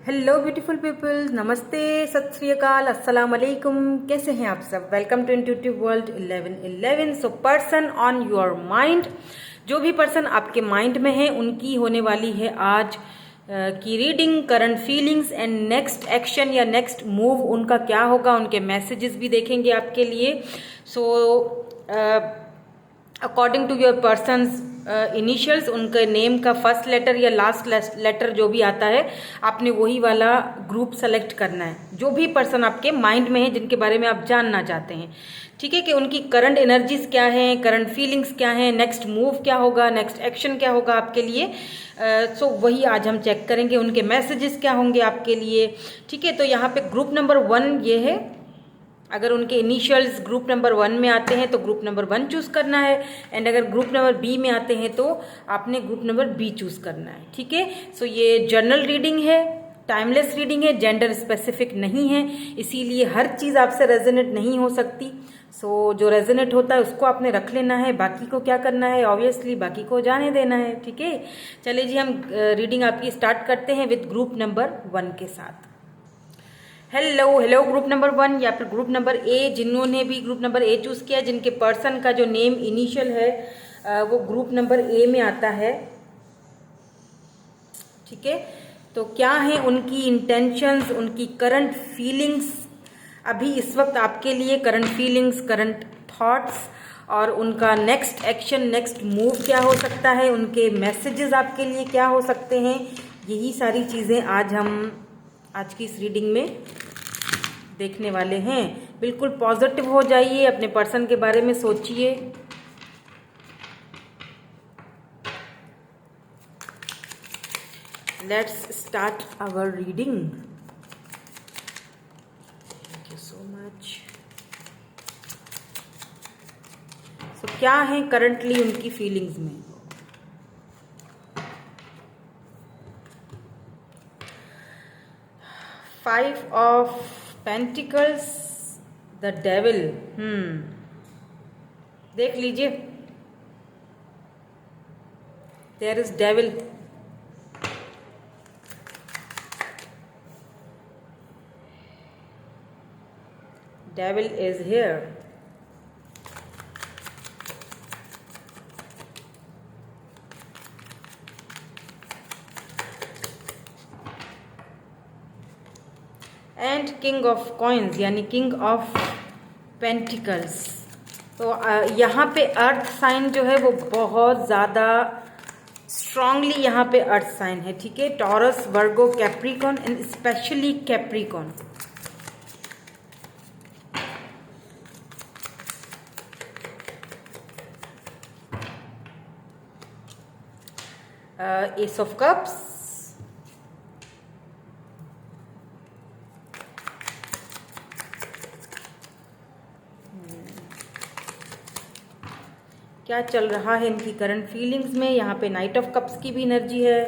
Hello beautiful people, नमस्ते, सत श्री अकाल, अस्सलाम वालेकुम। कैसे हैं आप सब? Welcome to intuitive world 1111। So person on your mind, जो भी पर्सन आपके माइंड में है उनकी होने वाली है आज की reading, current feelings and next action या नेक्स्ट मूव उनका क्या होगा, उनके मैसेजेस भी देखेंगे आपके लिए। So according to your person's initials, उनके नेम का फर्स्ट लेटर या लास्ट लेटर जो भी आता है, आपने वही वाला ग्रुप सेलेक्ट करना है। जो भी पर्सन आपके माइंड में है, जिनके बारे में आप जानना चाहते हैं, ठीक है, कि उनकी करंट एनर्जीज क्या हैं, करंट फीलिंग्स क्या हैं, नेक्स्ट मूव क्या होगा, नेक्स्ट एक्शन क्या होगा आपके लिए। सो वही आज हम चेक करेंगे, उनके मैसेजेस क्या होंगे आपके लिए। ठीक है, तो यहाँ पे ग्रुप नंबर 1 ये है। अगर उनके इनिशियल्स ग्रुप नंबर 1 में आते हैं तो ग्रुप नंबर 1 चूज़ करना है, एंड अगर ग्रुप नंबर बी में आते हैं तो आपने ग्रुप नंबर बी चूज़ करना है। ठीक है, सो ये जनरल रीडिंग है, टाइमलेस रीडिंग है, जेंडर स्पेसिफिक नहीं है, इसीलिए हर चीज़ आपसे रेजोनेट नहीं हो सकती। सो जो रेजोनेट होता है उसको आपने रख लेना है, बाकी को क्या करना है, ऑब्वियसली बाकी को जाने देना है। ठीक है, चलिए जी, हम रीडिंग आपकी स्टार्ट करते हैं विद ग्रुप नंबर 1 के साथ। हेलो ग्रुप नंबर 1 या फिर ग्रुप नंबर ए, जिन्होंने भी ग्रुप नंबर ए चूज़ किया, जिनके पर्सन का जो नेम इनिशियल है वो ग्रुप नंबर ए में आता है। ठीक है, तो क्या है उनकी इंटेंशंस, उनकी करंट फीलिंग्स अभी इस वक्त आपके लिए, करंट फीलिंग्स, करंट थॉट्स, और उनका नेक्स्ट एक्शन, नेक्स्ट मूव क्या हो सकता है, उनके मैसेजेस आपके लिए क्या हो सकते हैं। यही सारी चीज़ें आज की इस रीडिंग में देखने वाले हैं। बिल्कुल पॉजिटिव हो जाइए, अपने पर्सन के बारे में सोचिए। Let's start our reading. Thank you so much. So क्या है करंटली उनकी फीलिंग्स में? Five of pentacles, the devil. देख लीजिए, there is devil. Devil is here. And king of coins, यानी किंग ऑफ पेंटिकल्स। तो यहाँ पे अर्थ साइन जो है वो बहुत ज़्यादा स्ट्रांगली यहाँ पे अर्थ साइन है। ठीक है, taurus, Virgo, Capricorn and specially Capricorn. S of cups, क्या चल रहा है इनकी करंट फीलिंग्स में। यहाँ पे नाइट ऑफ कप्स की भी एनर्जी है।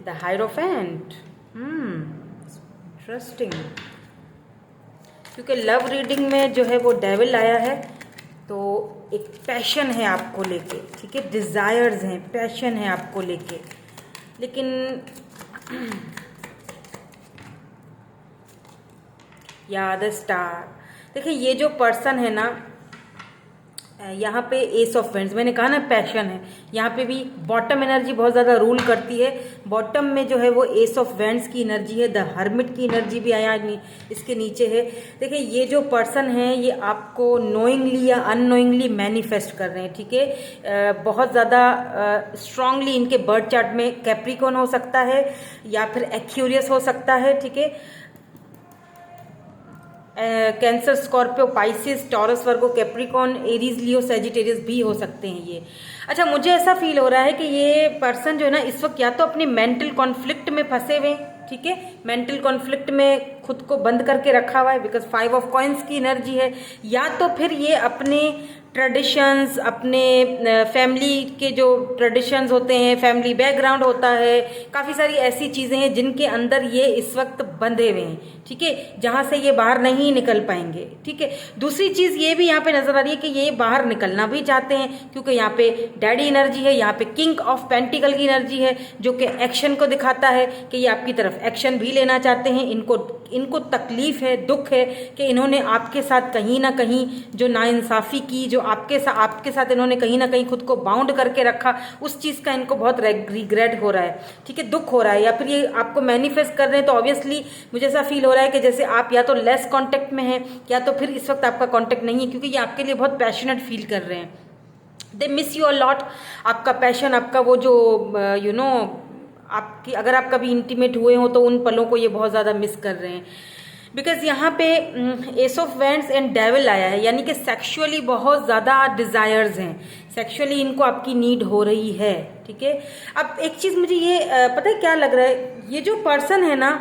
The hierophant. इंटरेस्टिंग, क्योंकि लव रीडिंग में जो है वो डेविल आया है, तो एक पैशन है आपको लेके। ठीक है, डिज़ायर्स हैं, पैशन है आपको लेके, लेकिन या द स्टार। देखिए, ये जो पर्सन है ना, यहाँ पे एस ऑफ वेंड्स, मैंने कहा ना पैशन है, यहाँ पे भी बॉटम एनर्जी बहुत ज़्यादा रूल करती है। बॉटम में जो है वो एस ऑफ वेंड्स की एनर्जी है। द हर्मिट की एनर्जी भी आया इसके नीचे है। देखिए, ये जो पर्सन है ये आपको नोइंगली या अननोइंगली मैनिफेस्ट कर रहे हैं। ठीक है, बहुत ज़्यादा स्ट्रांगली इनके बर्थ चार्ट में कैप्रिकॉन हो सकता है या फिर एक्यूरियस हो सकता है। ठीक है, कैंसर, स्कॉर्पियो, पाइसिस, टॉरस, वर्गो, कैप्रिकॉन, एरीज, लियो, सेजिटेरियस भी हो सकते हैं ये। अच्छा, मुझे ऐसा फील हो रहा है कि ये पर्सन जो है ना इस वक्त या तो अपने मेंटल कॉन्फ्लिक्ट में फंसे हुए। ठीक है, मेंटल कॉन्फ्लिक्ट में खुद को बंद करके रखा हुआ है, बिकॉज 5 ऑफ कॉइन्स की एनर्जी है, या तो फिर ये अपने ट्रेडिशंस, अपने फैमिली के जो ट्रेडिशंस होते हैं, फैमिली बैकग्राउंड होता है, काफ़ी सारी ऐसी चीज़ें हैं जिनके अंदर ये इस वक्त बंधे हुए हैं, ठीक है, जहाँ से ये बाहर नहीं निकल पाएंगे, ठीक है। दूसरी चीज़ ये भी यहाँ पे नजर आ रही है कि ये बाहर निकलना भी चाहते हैं, क्योंकि यहाँ पे डैडी एनर्जी है, यहाँ पे किंग ऑफ पेंटिकल की एनर्जी है, जो कि एक्शन को दिखाता है कि ये आपकी तरफ एक्शन भी लेना चाहते हैं। इनको तकलीफ है, दुख है कि इन्होंने आपके साथ कहीं ना कहीं जो नाइंसाफ़ी की, जो आपके साथ इन्होंने कहीं ना कहीं खुद को बाउंड करके रखा, उस चीज़ का इनको बहुत रिग्रेट हो रहा है, ठीक है, दुख हो रहा है, या फिर ये आपको मैनिफेस्ट कर रहे हैं। तो ऑब्वियसली मुझे ऐसा फील हो रहा है कि जैसे आप या तो लेस कांटेक्ट में हैं, या तो फिर इस वक्त आपका कांटेक्ट नहीं है, क्योंकि ये आपके लिए बहुत पैशनेट फील कर रहे हैं। They miss you a lot. आपका पैशन, आपका वो जो आपकी, अगर आप कभी इंटीमेट हुए हो तो उन पलों को ये बहुत ज़्यादा मिस कर रहे हैं। बिकॉज यहाँ पे S of wands and devil आया है, यानी कि सेक्सुअली बहुत ज़्यादा डिज़ायर्स हैं, सेक्सुअली इनको आपकी नीड हो रही है, ठीक है। अब एक चीज़ मुझे ये पता है क्या लग रहा है, ये जो पर्सन है ना,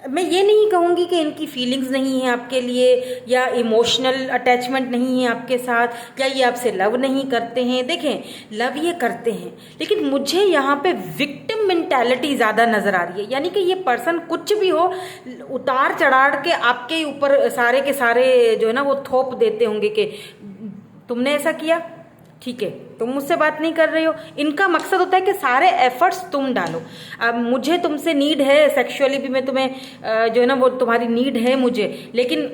मैं ये नहीं कहूँगी कि इनकी फीलिंग्स नहीं है आपके लिए, या इमोशनल अटैचमेंट नहीं है आपके साथ, या ये आपसे लव नहीं करते हैं। देखें, लव ये करते हैं, लेकिन मुझे यहाँ पे विक्टिम मेंटालिटी ज़्यादा नज़र आ रही है। यानी कि ये पर्सन कुछ भी हो, उतार चढ़ाड़ के आपके ऊपर सारे के सारे जो है ना वो थोप देते होंगे कि तुमने ऐसा किया, ठीक है, तुम मुझसे बात नहीं कर रहे हो। इनका मकसद होता है कि सारे एफर्ट्स तुम डालो। अब मुझे तुमसे नीड है, सेक्सुअली भी मैं तुम्हें जो है ना वो तुम्हारी नीड है मुझे, लेकिन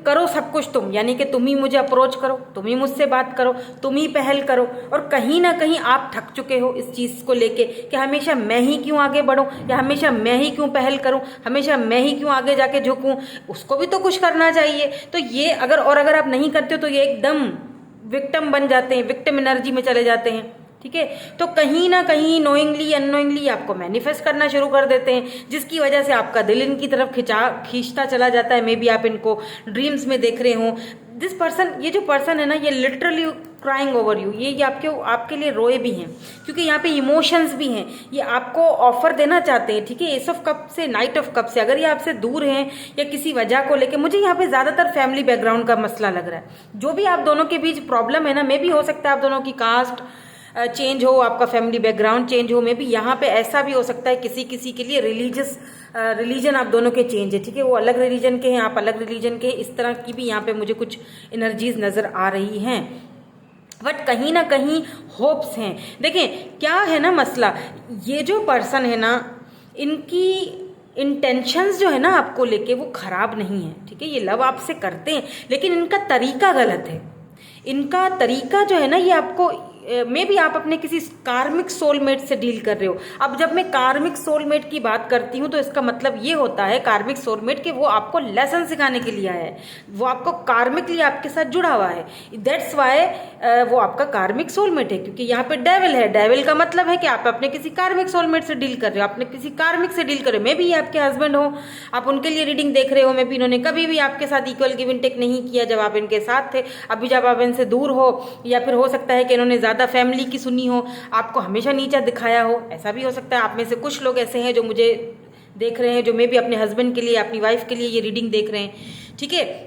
करो सब कुछ तुम, यानी कि तुम ही मुझे अप्रोच करो, तुम ही मुझसे बात करो, तुम ही पहल करो। और कहीं ना कहीं आप थक चुके हो इस चीज़ को लेके कि हमेशा मैं ही क्यों आगे बढ़ूं, या हमेशा मैं ही क्यों पहल करूं, हमेशा मैं ही क्यों आगे जाके झुकूं, उसको भी तो कुछ करना चाहिए। तो ये अगर आप नहीं करते हो तो ये एकदम विक्टिम बन जाते हैं, विक्टिम एनर्जी में चले जाते हैं, ठीक है। तो कहीं ना कहीं नोइंगली अननोइंगली आपको मैनिफेस्ट करना शुरू कर देते हैं, जिसकी वजह से आपका दिल इनकी तरफ खींचता चला जाता है। मे बी आप इनको ड्रीम्स में देख रहे हो। दिस पर्सन, ये जो पर्सन है ना, ये लिटरली क्राइंग ओवर यू, ये आपके लिए रोए भी हैं, क्योंकि यहाँ पे इमोशंस भी हैं। ये आपको ऑफर देना चाहते हैं, ठीक है, एस ऑफ कप से, नाइट ऑफ कप से। अगर ये आपसे दूर हैं या किसी वजह को लेके, मुझे यहाँ पे ज़्यादातर फैमिली बैकग्राउंड का मसला लग रहा है। जो भी आप दोनों के बीच प्रॉब्लम है ना, मे भी हो सकता है आप दोनों की कास्ट चेंज हो, आपका फैमिली बैकग्राउंड चेंज हो, मे बी यहाँ पे ऐसा भी हो सकता है किसी के लिए रिलीजन आप दोनों के चेंज है, ठीक है, वो अलग रिलीजन के हैं, आप अलग रिलीजन के हैं। इस तरह की भी यहाँ पे मुझे कुछ एनर्जीज नज़र आ रही हैं, बट कहीं ना कहीं होप्स हैं। देखें क्या है ना मसला, ये जो पर्सन है ना, इनकी इंटेंशंस जो है ना आपको लेके वो खराब नहीं है, ठीक है, ये लव आपसे करते हैं, लेकिन इनका तरीका गलत है। इनका तरीका जो है ना, ये आपको मे भी आप अपने किसी कार्मिक सोलमेट से डील कर रहे हो। अब जब मैं कार्मिक सोलमेट की बात करती हूँ तो इसका मतलब ये होता है कार्मिक सोलमेट कि वो आपको लेसन सिखाने के लिए आया है, वो आपको कार्मिकली आपके साथ जुड़ा हुआ है। दैट्स वाई वो आपका कार्मिक सोलमेट है, क्योंकि यहाँ पे डेविल है। डेविल का मतलब है कि आप अपने किसी कार्मिक सोलमेट से डील कर रहे हो, अपने किसी कार्मिक से डील कर रहे हो। मे भी आपके हस्बैंड हो, आप उनके लिए रीडिंग देख रहे हो, मे भी इन्होंने कभी भी आपके साथ इक्वल गिव एंड टेक नहीं किया जब आप इनके साथ थे। अभी जब आप इनसे दूर हो, या फिर हो सकता है कि इन्होंने ज़्यादा फैमिली की सुनी हो, आपको हमेशा नीचा दिखाया हो, ऐसा भी हो सकता है। आप में से कुछ लोग ऐसे हैं जो मुझे देख रहे हैं, जो मे भी अपने हस्बैंड के लिए, अपनी वाइफ के लिए ये रीडिंग देख रहे हैं, ठीक है,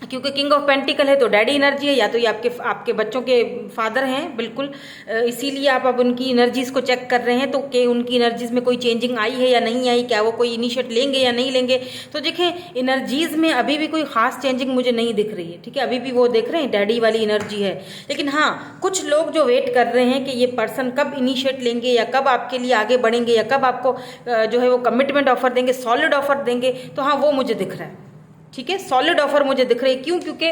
क्योंकि किंग ऑफ पेंटिकल है तो डैडी एनर्जी है, या तो ये आपके बच्चों के फादर हैं, बिल्कुल। इसीलिए आप अब उनकी एनर्जीज को चेक कर रहे हैं, तो कि उनकी एनर्जीज में कोई चेंजिंग आई है या नहीं आई, क्या वो कोई इनिशिएट लेंगे या नहीं लेंगे। तो देखें एनर्जीज में अभी भी कोई खास चेंजिंग मुझे नहीं दिख रही है, ठीक है, अभी भी वो देख रहे हैं डैडी वाली एनर्जी है। लेकिन हाँ, कुछ लोग जो वेट कर रहे हैं कि ये पर्सन कब इनिशिएट लेंगे, या कब आपके लिए आगे बढ़ेंगे, या कब आपको जो है वो कमिटमेंट ऑफर देंगे, सॉलिड ऑफर देंगे, तो हाँ वो मुझे दिख रहा है, ठीक है, सॉलिड ऑफर मुझे दिख रही है। क्यों? क्योंकि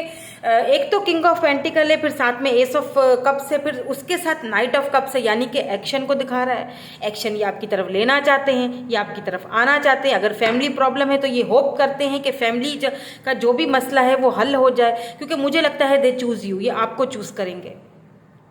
एक तो किंग ऑफ पेंटिकल है, फिर साथ में एस ऑफ कप से, फिर उसके साथ नाइट ऑफ कप से, यानी कि एक्शन को दिखा रहा है। एक्शन ये आपकी तरफ लेना चाहते हैं, ये आपकी तरफ आना चाहते हैं। अगर फैमिली प्रॉब्लम है तो ये होप करते हैं कि फैमिली का जो भी मसला है वो हल हो जाए, क्योंकि मुझे लगता है दे चूज़ यू, ये आपको चूज़ करेंगे,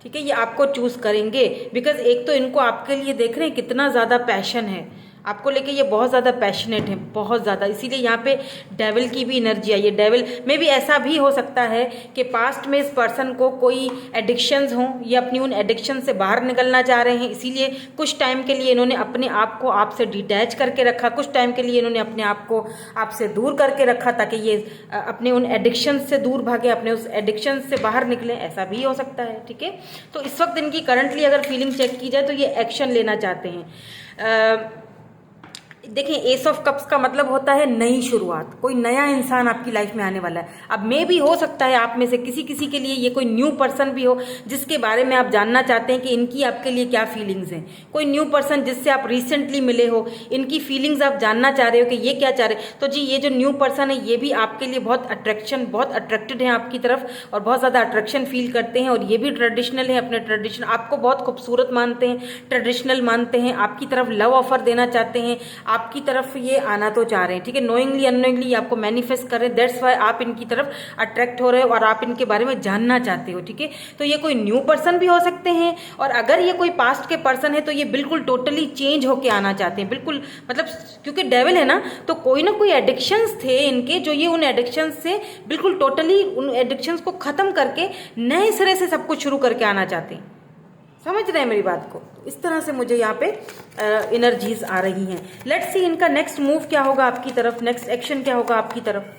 ठीक है, ये आपको चूज़ करेंगे। बिकॉज एक तो इनको आपके लिए देख रहे हैं कितना ज़्यादा पैशन है, आपको लेके ये बहुत ज़्यादा पैशनेट है, बहुत ज़्यादा, इसीलिए यहाँ पे डेविल की भी एनर्जी आई है। डेविल में भी ऐसा भी हो सकता है कि पास्ट में इस पर्सन को कोई एडिक्शंस हों, ये अपनी उन एडिक्शन से बाहर निकलना चाह रहे हैं, इसीलिए कुछ टाइम के लिए इन्होंने अपने आप को आपसे डिटैच करके रखा, कुछ टाइम के लिए इन्होंने अपने आप को आपसे दूर करके रखा ताकि ये अपने उन एडिक्शन से दूर भागे, अपने उस एडिक्शन से बाहर निकले, ऐसा भी हो सकता है। ठीक है, तो इस वक्त इनकी करंटली अगर फीलिंग चेक की जाए तो ये एक्शन लेना चाहते हैं। देखिए, एस ऑफ कप्स का मतलब होता है नई शुरुआत, कोई नया इंसान आपकी लाइफ में आने वाला है। अब मे भी हो सकता है आप में से किसी किसी के लिए ये कोई न्यू पर्सन भी हो जिसके बारे में आप जानना चाहते हैं कि इनकी आपके लिए क्या फीलिंग्स हैं। कोई न्यू पर्सन जिससे आप रिसेंटली मिले हो, इनकी फीलिंग्स आप जानना चाह रहे हो कि ये क्या चाह रहे, तो जी ये जो न्यू पर्सन है ये भी आपके लिए बहुत अट्रैक्टेड है आपकी तरफ और बहुत ज़्यादा अट्रैक्शन फील करते हैं। और ये भी ट्रेडिशनल है, अपने ट्रेडिशन आपको बहुत खूबसूरत मानते हैं, ट्रेडिशनल मानते हैं, आपकी तरफ लव ऑफर देना चाहते हैं, आपकी तरफ ये आना तो चाह रहे हैं। ठीक है, नोइंगली अननोइंगली आपको मैनिफेस्ट कर रहे हैं, दैट्स वाई आप इनकी तरफ अट्रैक्ट हो रहे हो और आप इनके बारे में जानना चाहते हो। ठीक है, तो ये कोई न्यू पर्सन भी हो सकते हैं और अगर ये कोई पास्ट के पर्सन है तो ये बिल्कुल टोटली चेंज होके आना चाहते हैं, बिल्कुल मतलब क्योंकि डेविल है ना, तो कोई ना कोई एडिक्शंस थे इनके जो ये उन एडिक्शंस से बिल्कुल टोटली उन एडिक्शंस को खत्म करके नए सिरे से सब कुछ शुरू करके आना चाहते हैं। समझ रहे हैं मेरी बात को? इस तरह से मुझे यहाँ पे एनर्जीज आ रही हैं। लेट्स सी इनका नेक्स्ट मूव क्या होगा आपकी तरफ, नेक्स्ट एक्शन क्या होगा आपकी तरफ।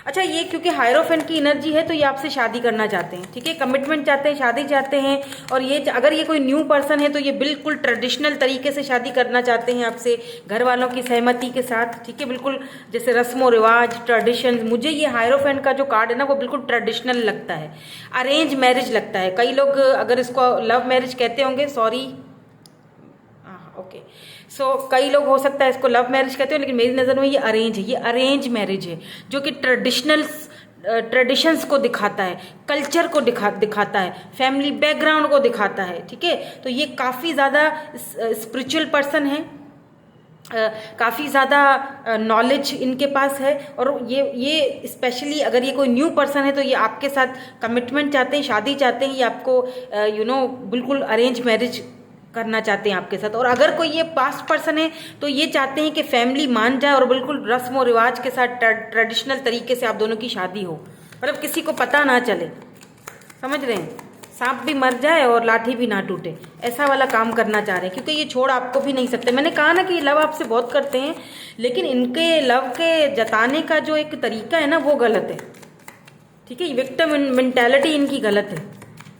अच्छा, ये क्योंकि हायरोफेंट की एनर्जी है तो ये आपसे शादी करना चाहते हैं। ठीक है, कमिटमेंट चाहते हैं, शादी चाहते हैं। और ये अगर ये कोई न्यू पर्सन है तो ये बिल्कुल ट्रेडिशनल तरीके से शादी करना चाहते हैं आपसे, घर वालों की सहमति के साथ। ठीक है, बिल्कुल जैसे रस्मों रिवाज, ट्रेडिशन। मुझे ये हायरोफेंट का जो कार्ड है ना वो बिल्कुल ट्रेडिशनल लगता है, अरेंज मैरिज लगता है। कई लोग अगर इसको लव मैरिज कहते होंगे, सॉरी, ओके, सो कई लोग हो सकता है इसको लव मैरिज कहते हो, लेकिन मेरी नज़र में ये अरेंज है, ये अरेंज मैरिज है जो कि ट्रेडिशंस को दिखाता है, कल्चर को दिखाता है, फैमिली बैकग्राउंड को दिखाता है। ठीक है, तो ये काफ़ी ज़्यादा स्पिरिचुअल पर्सन है, काफ़ी ज़्यादा नॉलेज इनके पास है। और ये स्पेशली अगर ये कोई न्यू पर्सन है तो ये आपके साथ कमिटमेंट चाहते हैं, शादी चाहते हैं, ये आपको बिल्कुल अरेंज मैरिज करना चाहते हैं आपके साथ। और अगर कोई ये पास्ट पर्सन है तो ये चाहते हैं कि फैमिली मान जाए और बिल्कुल रस्म और रिवाज के साथ ट्रेडिशनल तरीके से आप दोनों की शादी हो, मतलब किसी को पता ना चले। समझ रहे हैं, सांप भी मर जाए और लाठी भी ना टूटे, ऐसा वाला काम करना चाह रहे हैं क्योंकि ये छोड़ आपको भी नहीं सकते। मैंने कहा ना कि ये लव आपसे बहुत करते हैं, लेकिन इनके लव के जताने का जो एक तरीका है ना वो गलत है। ठीक है, विक्टिम मेंटालिटी इनकी गलत है,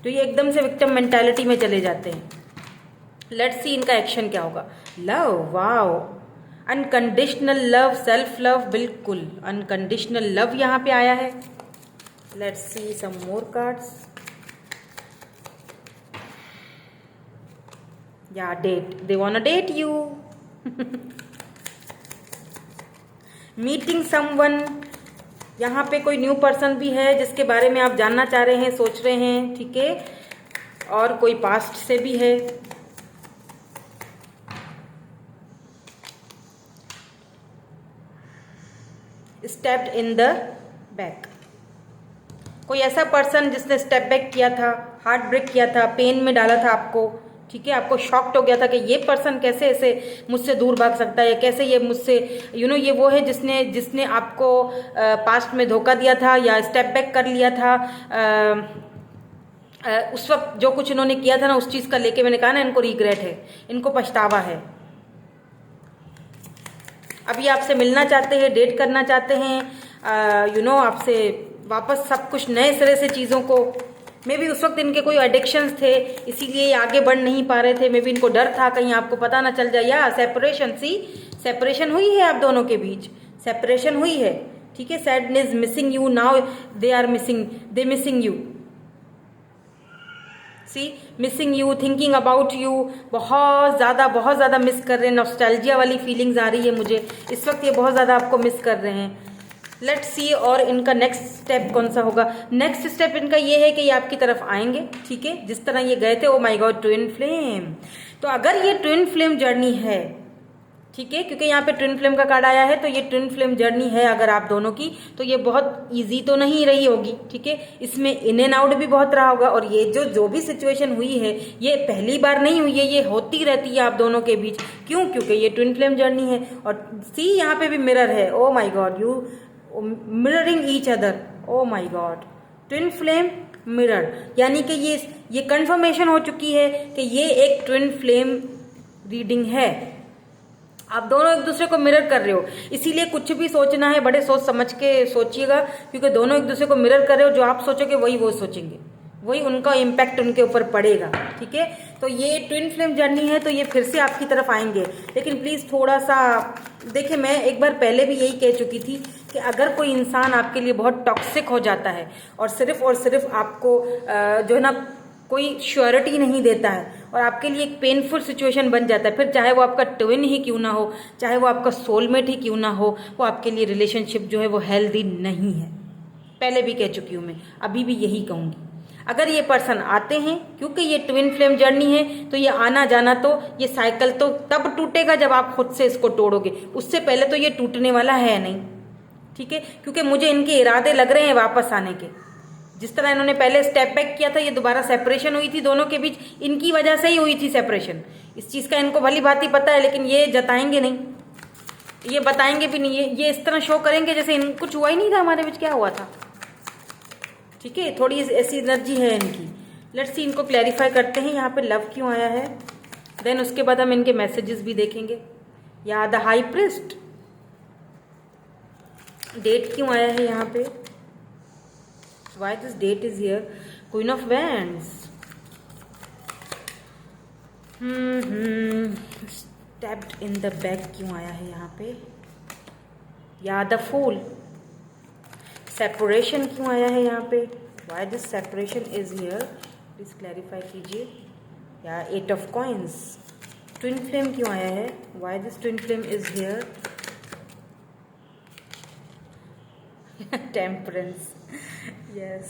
तो ये एकदम से विक्टिम मेंटालिटी में चले जाते हैं। लेट्स सी इनका एक्शन क्या होगा। Love, wow, unconditional love, self love, बिल्कुल अनकंडीशनल लव यहाँ पे आया है। Let's see some more cards. या date, they want date you. Meeting someone, यहाँ पे कोई न्यू पर्सन भी है जिसके बारे में आप जानना चाह रहे हैं, सोच रहे हैं। ठीक है, और कोई पास्ट से भी है। स्टेप्ड इन द बैक, कोई ऐसा पर्सन जिसने स्टेप बैक किया था, हार्ट ब्रेक किया था, पेन में डाला था आपको। ठीक है, आपको शॉक्ड हो गया था कि ये पर्सन कैसे ऐसे मुझसे दूर भाग सकता है, कैसे ये मुझसे ये वो है जिसने आपको पास्ट में धोखा दिया था या स्टेप बैक कर लिया था। उस वक्त जो कुछ इन्होंने किया था ना उस चीज़ का लेके मैंने कहा ना इनको रिग्रेट है, इनको पछतावा है। अभी आपसे मिलना चाहते हैं, डेट करना चाहते हैं, आपसे वापस सब कुछ नए सिरे से चीज़ों को। मे भी उस वक्त इनके कोई एडिक्शंस थे इसीलिए ये आगे बढ़ नहीं पा रहे थे। मे भी इनको डर था कहीं आपको पता ना चल जाए, या सेपरेशन, सेपरेशन हुई है आप दोनों के बीच, सेपरेशन हुई है। ठीक है, sadness, missing you, now they missing you, missing you, thinking about you, बहुत ज़्यादा मिस कर रहे हैं। नॉस्टैल्जिया वाली फीलिंग्स आ रही है मुझे इस वक्त, ये बहुत ज़्यादा आपको मिस कर रहे हैं। लेट्स सी और इनका नेक्स्ट स्टेप कौन सा होगा। नेक्स्ट स्टेप इनका ये है कि ये आपकी तरफ आएंगे। ठीक है, जिस तरह ये गए थे, ओ माय गॉड, ट्विन फ्लेम। तो अगर ये ट्विन फ्लेम जर्नी है, ठीक है, क्योंकि यहाँ पे ट्विन फ्लेम का कार्ड आया है, तो ये ट्विन फ्लेम जर्नी है अगर आप दोनों की, तो ये बहुत इजी तो नहीं रही होगी। ठीक है, इसमें इन एंड आउट भी बहुत रहा होगा, और ये जो भी सिचुएशन हुई है ये पहली बार नहीं हुई है, ये होती रहती है आप दोनों के बीच। क्यों? क्योंकि ये ट्विन फ्लेम जर्नी है। और सी यहाँ पे भी मिरर है। Oh my god, you mirroring each other. Oh my god, twin flame mirror, यानी कि ये कंफर्मेशन हो चुकी है कि ये एक ट्विन फ्लेम रीडिंग है। आप दोनों एक दूसरे को मिरर कर रहे हो, इसीलिए कुछ भी सोचना है बड़े सोच समझ के सोचिएगा, क्योंकि दोनों एक दूसरे को मिरर कर रहे हो। जो आप सोचोगे वही वो सोचेंगे, वही उनका इम्पैक्ट उनके ऊपर पड़ेगा। ठीक है, तो ये ट्विन फ्लेम जर्नी है, तो ये फिर से आपकी तरफ आएंगे। लेकिन प्लीज़ थोड़ा सा देखिए, मैं एक बार पहले भी यही कह चुकी थी कि अगर कोई इंसान आपके लिए बहुत टॉक्सिक हो जाता है और सिर्फ आपको जो है ना कोई श्योरिटी नहीं देता है और आपके लिए एक पेनफुल सिचुएशन बन जाता है, फिर चाहे वो आपका ट्विन ही क्यों ना हो, चाहे वो आपका सोलमेट ही क्यों ना हो, वो आपके लिए रिलेशनशिप जो है वो हेल्दी नहीं है। पहले भी कह चुकी हूँ मैं, अभी भी यही कहूँगी। अगर ये पर्सन आते हैं, क्योंकि ये ट्विन फ्लेम जर्नी है, तो ये आना जाना, तो ये साइकिल तो तब टूटेगा जब आप खुद से इसको तोड़ोगे, उससे पहले तो ये टूटने वाला है नहीं। ठीक है, क्योंकि मुझे इनके इरादे लग रहे हैं वापस आने के। जिस तरह इन्होंने पहले स्टेप बैक किया था, ये दोबारा सेपरेशन हुई थी दोनों के बीच, इनकी वजह से ही हुई थी सेपरेशन। इस चीज़ का इनको भली भांति पता है, लेकिन ये जताएंगे नहीं, ये बताएंगे भी नहीं। ये इस तरह शो करेंगे जैसे कुछ हुआ ही नहीं था हमारे बीच, क्या हुआ था। ठीक है, थोड़ी ऐसी एनर्जी है इनकी। लेट्स सी, इनको क्लैरिफाई करते हैं यहाँ पे लव क्यों आया है, देन उसके बाद हम इनके मैसेजेस भी देखेंगे। या द हाई प्रिस्ट, डेट क्यों आया है यहाँ पे, why this date is here, Queen of Wands, stabbed in the back क्यों आया है यहाँ पे, या द फूल, सेपरेशन क्यों आया है यहाँ पे, why this separation is here, please clarify कीजिए। या 8 of coins, ट्विन फ्लेम क्यों आया है, why this twin flame is here, temperance, yes,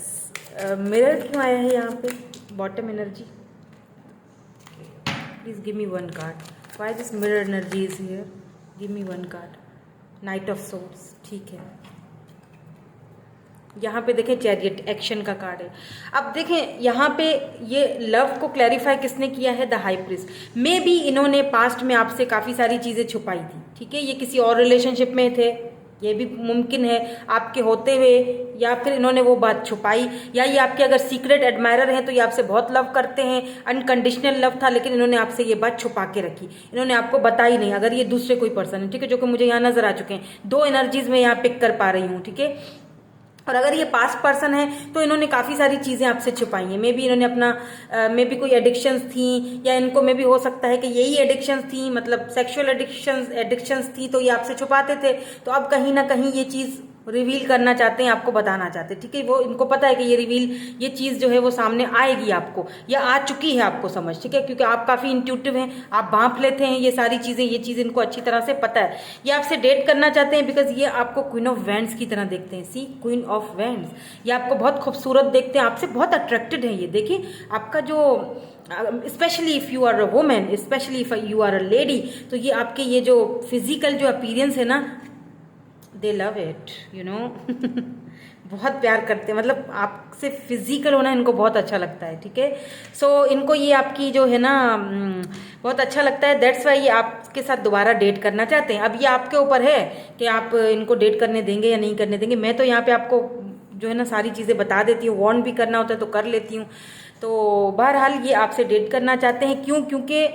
mirror क्यों आया है यहाँ पे, bottom energy, please give me one card, why this mirror energy is here, give me one card, night of swords. ठीक है, यहाँ पे देखें चैरियट, एक्शन का कार्ड है। अब देखें यहाँ पे ये लव को क्लैरिफाई किसने किया है, the high priest. May be इन्होंने पास्ट में आपसे काफ़ी सारी चीज़ें छुपाई थी। ठीक है, ये किसी और रिलेशनशिप में थे, ये भी मुमकिन है आपके होते हुए, या फिर इन्होंने वो बात छुपाई, या ये आपके अगर सीक्रेट एडमायरर हैं तो ये आपसे बहुत लव करते हैं, अनकंडीशनल लव था, लेकिन इन्होंने आपसे ये बात छुपा के रखी, इन्होंने आपको बताई नहीं। अगर ये दूसरे कोई पर्सन है, ठीक है, जो कि मुझे यहाँ नजर आ चुके हैं, 2 एनर्जीज में यहाँ पिक कर पा रही हूँ। ठीक है, और अगर ये पास्ट पर्सन है तो इन्होंने काफ़ी सारी चीज़ें आपसे छुपाई हैं। मे बी इन्होंने अपना मे बी कोई एडिक्शंस थी, या इनको मे बी हो सकता है कि यही एडिक्शंस थी, मतलब सेक्सुअल एडिक्शंस थी, तो ये आपसे छुपाते थे। तो अब कहीं ना कहीं ये चीज़ रिवील करना चाहते हैं, आपको बताना चाहते हैं। ठीक है, वो इनको पता है कि ये चीज़ जो है वो सामने आएगी आपको, या आ चुकी है आपको समझ। ठीक है, क्योंकि आप काफ़ी इंट्यूटिव हैं, आप भांप लेते हैं ये सारी चीज़ें, ये चीज़ इनको अच्छी तरह से पता है। ये आपसे डेट करना चाहते हैं बिकॉज ये आपको क्वीन ऑफ वैंड्स की तरह देखते हैं। सी, क्वीन ऑफ वैंड्स, ये आपको बहुत खूबसूरत देखते हैं, आपसे बहुत अट्रैक्टेड है ये। देखिए आपका जो specially if you are a women, specially if you are a lady, तो ये आपके ये जो फिजिकल जो अपीयरेंस है ना, दे लव इट, यू नो। बहुत प्यार करते हैं, मतलब आपसे फिजिकल होना इनको बहुत अच्छा लगता है। ठीक है, सो इनको ये आपकी जो है ना बहुत अच्छा लगता है, दैट्स वाई ये आपके साथ दोबारा डेट करना चाहते हैं। अब ये आपके ऊपर है कि आप इनको डेट करने देंगे या नहीं करने देंगे। मैं तो यहाँ पे आपको जो है ना सारी चीज़ें बता देती हूँ, वार्न भी करना होता है तो कर लेती हूँ। तो बहरहाल ये आपसे डेट करना चाहते हैं। क्यों? क्योंकि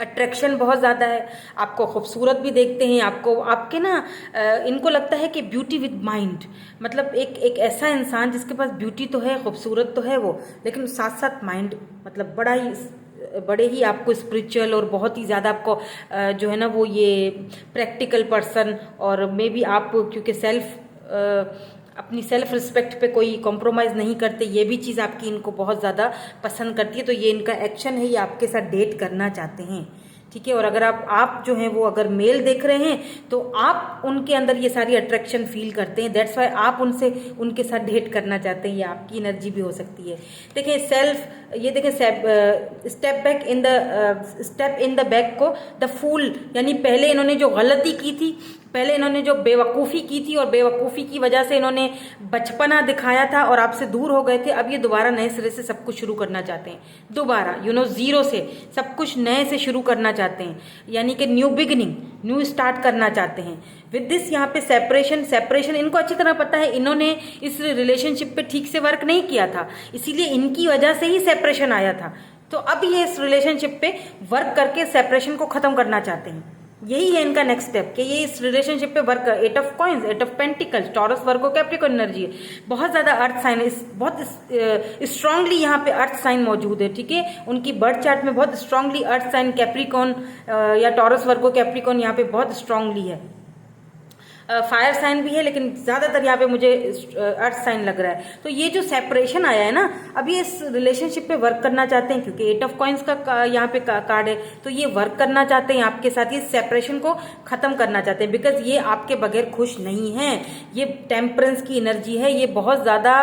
अट्रैक्शन बहुत ज़्यादा है, आपको खूबसूरत भी देखते हैं, आपको आपके ना इनको लगता है कि ब्यूटी विद माइंड, मतलब एक ऐसा इंसान जिसके पास ब्यूटी तो है, खूबसूरत तो है वो, लेकिन साथ साथ माइंड, मतलब बड़े ही आपको स्पिरिचुअल और बहुत ही ज़्यादा आपको जो है ना वो ये प्रैक्टिकल पर्सन। और मे बी आप क्योंकि अपनी सेल्फ रिस्पेक्ट पे कोई कॉम्प्रोमाइज़ नहीं करते, ये भी चीज़ आपकी इनको बहुत ज़्यादा पसंद करती है। तो ये इनका एक्शन है, ये आपके साथ डेट करना चाहते हैं। ठीक है। और अगर आप जो हैं वो अगर मेल देख रहे हैं तो आप उनके अंदर ये सारी अट्रैक्शन फील करते हैं, दैट्स वाई आप उनके साथ डेट करना चाहते हैं, ये आपकी एनर्जी भी हो सकती है। देखिए ये देखिए स्टेप इन द बैक को द फूल, यानी पहले इन्होंने जो गलती की थी, पहले इन्होंने जो बेवकूफ़ी की थी और बेवकूफ़ी की वजह से इन्होंने बचपना दिखाया था और आपसे दूर हो गए थे, अब ये दोबारा नए सिरे से सब कुछ शुरू करना चाहते हैं, दोबारा जीरो से सब कुछ नए से शुरू करना चाहते हैं, यानी कि न्यू बिगिनिंग, न्यू स्टार्ट करना चाहते हैं। विद दिस यहाँ पे सेपरेशन इनको अच्छी तरह पता है, इन्होंने इस रिलेशनशिप पे ठीक से वर्क नहीं किया था, इसीलिए इनकी वजह से ही सेपरेशन आया था। तो अब ये इस रिलेशनशिप पे वर्क करके सेपरेशन को खत्म करना चाहते हैं, यही है इनका नेक्स्ट स्टेप कि ये इस रिलेशनशिप पे work. 8 of coins, 8 of pentacles, Taurus Virgo Capricorn energy है, बहुत ज़्यादा अर्थ साइन, बहुत स्ट्रांगली यहाँ पे अर्थ साइन मौजूद है, ठीक है। उनकी बर्थ चार्ट में बहुत स्ट्रांगली अर्थ साइन कैप्रिकॉर्न या टॉरस वर्गो कैप्रिकॉर्न यहाँ पे बहुत स्ट्रांगली है। फायर साइन भी है लेकिन ज़्यादातर यहाँ पे मुझे अर्थ साइन लग रहा है। तो ये जो सेपरेशन आया है ना, अब ये इस रिलेशनशिप पे वर्क करना चाहते हैं, क्योंकि 8 ऑफ कॉइंस का यहाँ पे कार्ड है, तो ये वर्क करना चाहते हैं आपके साथ, ये सेपरेशन को ख़त्म करना चाहते हैं, बिकॉज ये आपके बगैर खुश नहीं हैं। ये टेम्परेंस की एनर्जी है, ये बहुत ज़्यादा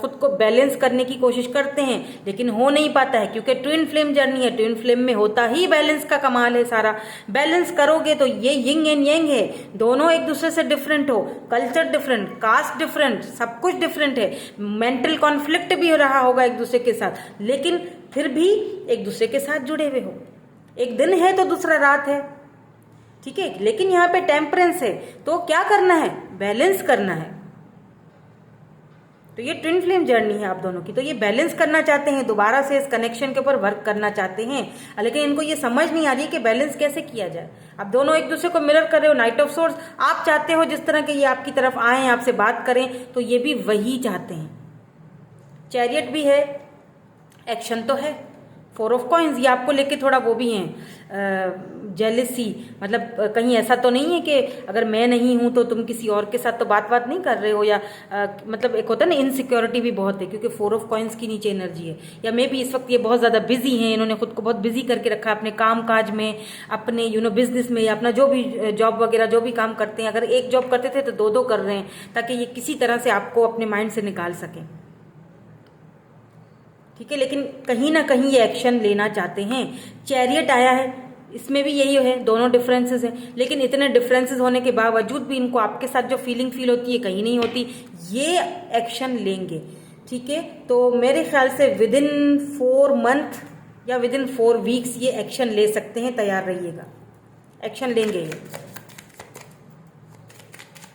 खुद को बैलेंस करने की कोशिश करते हैं लेकिन हो नहीं पाता है, क्योंकि ट्विन फ्लेम जर्नी है, ट्विन फ्लेम में होता ही बैलेंस का कमाल है सारा। बैलेंस करोगे तो ये यिंग एंड यांग है, दोनों एक दूसरे से डिफरेंट हो, कल्चर डिफरेंट, कास्ट डिफरेंट, सब कुछ डिफरेंट है, मेंटल कॉन्फ्लिक्ट भी हो रहा होगा एक दूसरे के साथ, लेकिन फिर भी एक दूसरे के साथ जुड़े हुए हो। एक दिन है तो दूसरा रात है, ठीक है, लेकिन यहाँ पे टेम्परेंस है, तो क्या करना है, बैलेंस करना है। तो ये ट्विन फ्लेम जर्नी है आप दोनों की, तो ये बैलेंस करना चाहते हैं, दोबारा से इस कनेक्शन के ऊपर वर्क करना चाहते हैं, लेकिन इनको ये समझ नहीं आ रही कि बैलेंस कैसे किया जाए। आप दोनों एक दूसरे को मिरर कर रहे हो, नाइट ऑफ सोर्स, आप चाहते हो जिस तरह के ये आपकी तरफ आए, आपसे बात करें, तो ये भी वही चाहते हैं। चैरियट भी है, एक्शन तो है। 4 ऑफ कॉइंस, ये आपको लेके थोड़ा वो भी हैं, जेलिसी, मतलब कहीं ऐसा तो नहीं है कि अगर मैं नहीं हूं तो तुम किसी और के साथ तो बात नहीं कर रहे हो, या मतलब एक होता है ना, इनसिक्योरिटी भी बहुत है, क्योंकि 4 ऑफ कॉइंस की नीचे एनर्जी है। या मे बी इस वक्त ये बहुत ज़्यादा बिजी हैं, इन्होंने खुद को बहुत बिजी करके रखा है अपने काम काज में, अपने बिजनेस में, या अपना जो भी जॉब वगैरह जो भी काम करते हैं, अगर एक जॉब करते थे तो 2 कर रहे हैं, ताकि ये किसी तरह से आपको अपने माइंड से निकाल सकें, ठीक है। लेकिन कहीं ना कहीं ये एक्शन लेना चाहते हैं। चैरियट आया है, इसमें भी यही है, दोनों डिफरेंसेस हैं, लेकिन इतने डिफरेंसेस होने के बावजूद भी इनको आपके साथ जो फीलिंग फील होती है कहीं नहीं होती, ये एक्शन लेंगे, ठीक है। तो मेरे ख्याल से विद इन 4 मंथ या विद इन 4 वीक्स ये एक्शन ले सकते हैं, तैयार रहिएगा, एक्शन लेंगे।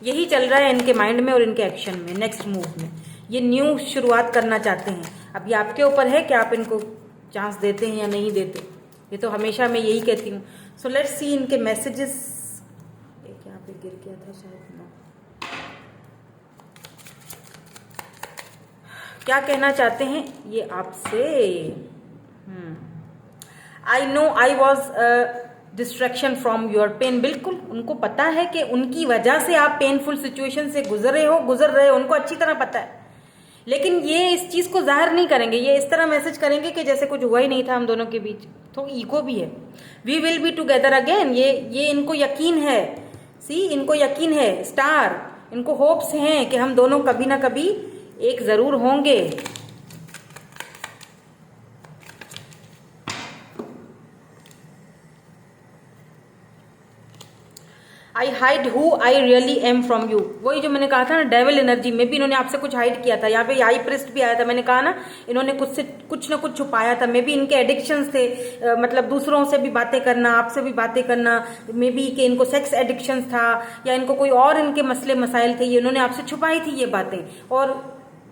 यही चल रहा है इनके माइंड में और इनके एक्शन में, नेक्स्ट मूव में ये न्यू शुरुआत करना चाहते हैं। अब ये आपके ऊपर है कि आप इनको चांस देते हैं या नहीं देते, ये तो हमेशा मैं यही कहती हूँ। सो लेट्स सी इनके मैसेजेस। एक यहाँ पे गिर गया था शायद, क्या कहना चाहते हैं ये आपसे। I know I was distraction from your pain, बिल्कुल उनको पता है कि उनकी वजह से आप पेनफुल सिचुएशन से गुजर रहे हो, उनको अच्छी तरह पता है, लेकिन ये इस चीज़ को जाहिर नहीं करेंगे, ये इस तरह मैसेज करेंगे कि जैसे कुछ हुआ ही नहीं था हम दोनों के बीच। तो ईगो भी है, we will be together again, ये इनको यकीन है, इनको यकीन है, स्टार, इनको होप्स हैं कि हम दोनों कभी ना कभी एक ज़रूर होंगे। आई hide who I really am from you, वही जो मैंने कहा था ना, डेविल एनर्जी में भी इन्होंने आपसे कुछ हाइड किया था। यहाँ पे हाई प्रिस्ट भी आया था, मैंने कहा ना इन्होंने कुछ ना कुछ छुपाया था। मे बी इनके एडिक्शंस थे, मतलब दूसरों से भी बातें करना, आपसे भी बातें करना, मे बी कि इनको सेक्स एडिक्शंस था या इनको कोई और इनके मसले मसाइल थे, ये इन्होंने आपसे छुपाई थी ये बातें। और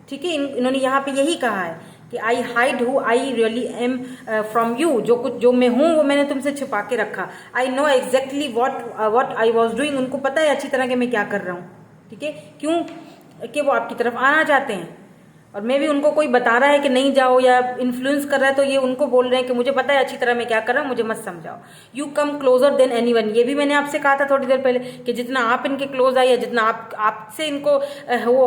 ठीक है, इन्होंने यहाँ पे यही कहा है कि आई hide who I really am from you, जो मैं हूँ वो मैंने तुमसे छुपा के रखा। I know exactly what I was doing, उनको पता है अच्छी तरह कि मैं क्या कर रहा हूँ, ठीक है, क्यों कि वो आपकी तरफ आना चाहते हैं। और मैं भी उनको कोई बता रहा है कि नहीं जाओ या इन्फ्लुएंस कर रहा है तो ये उनको बोल रहे हैं कि मुझे पता है अच्छी तरह मैं क्या कर रहा हूँ, मुझे मत समझाओ। You come closer than anyone, ये भी मैंने आपसे कहा था थोड़ी देर पहले कि जितना आप इनके क्लोज आए या जितना आपसे इनको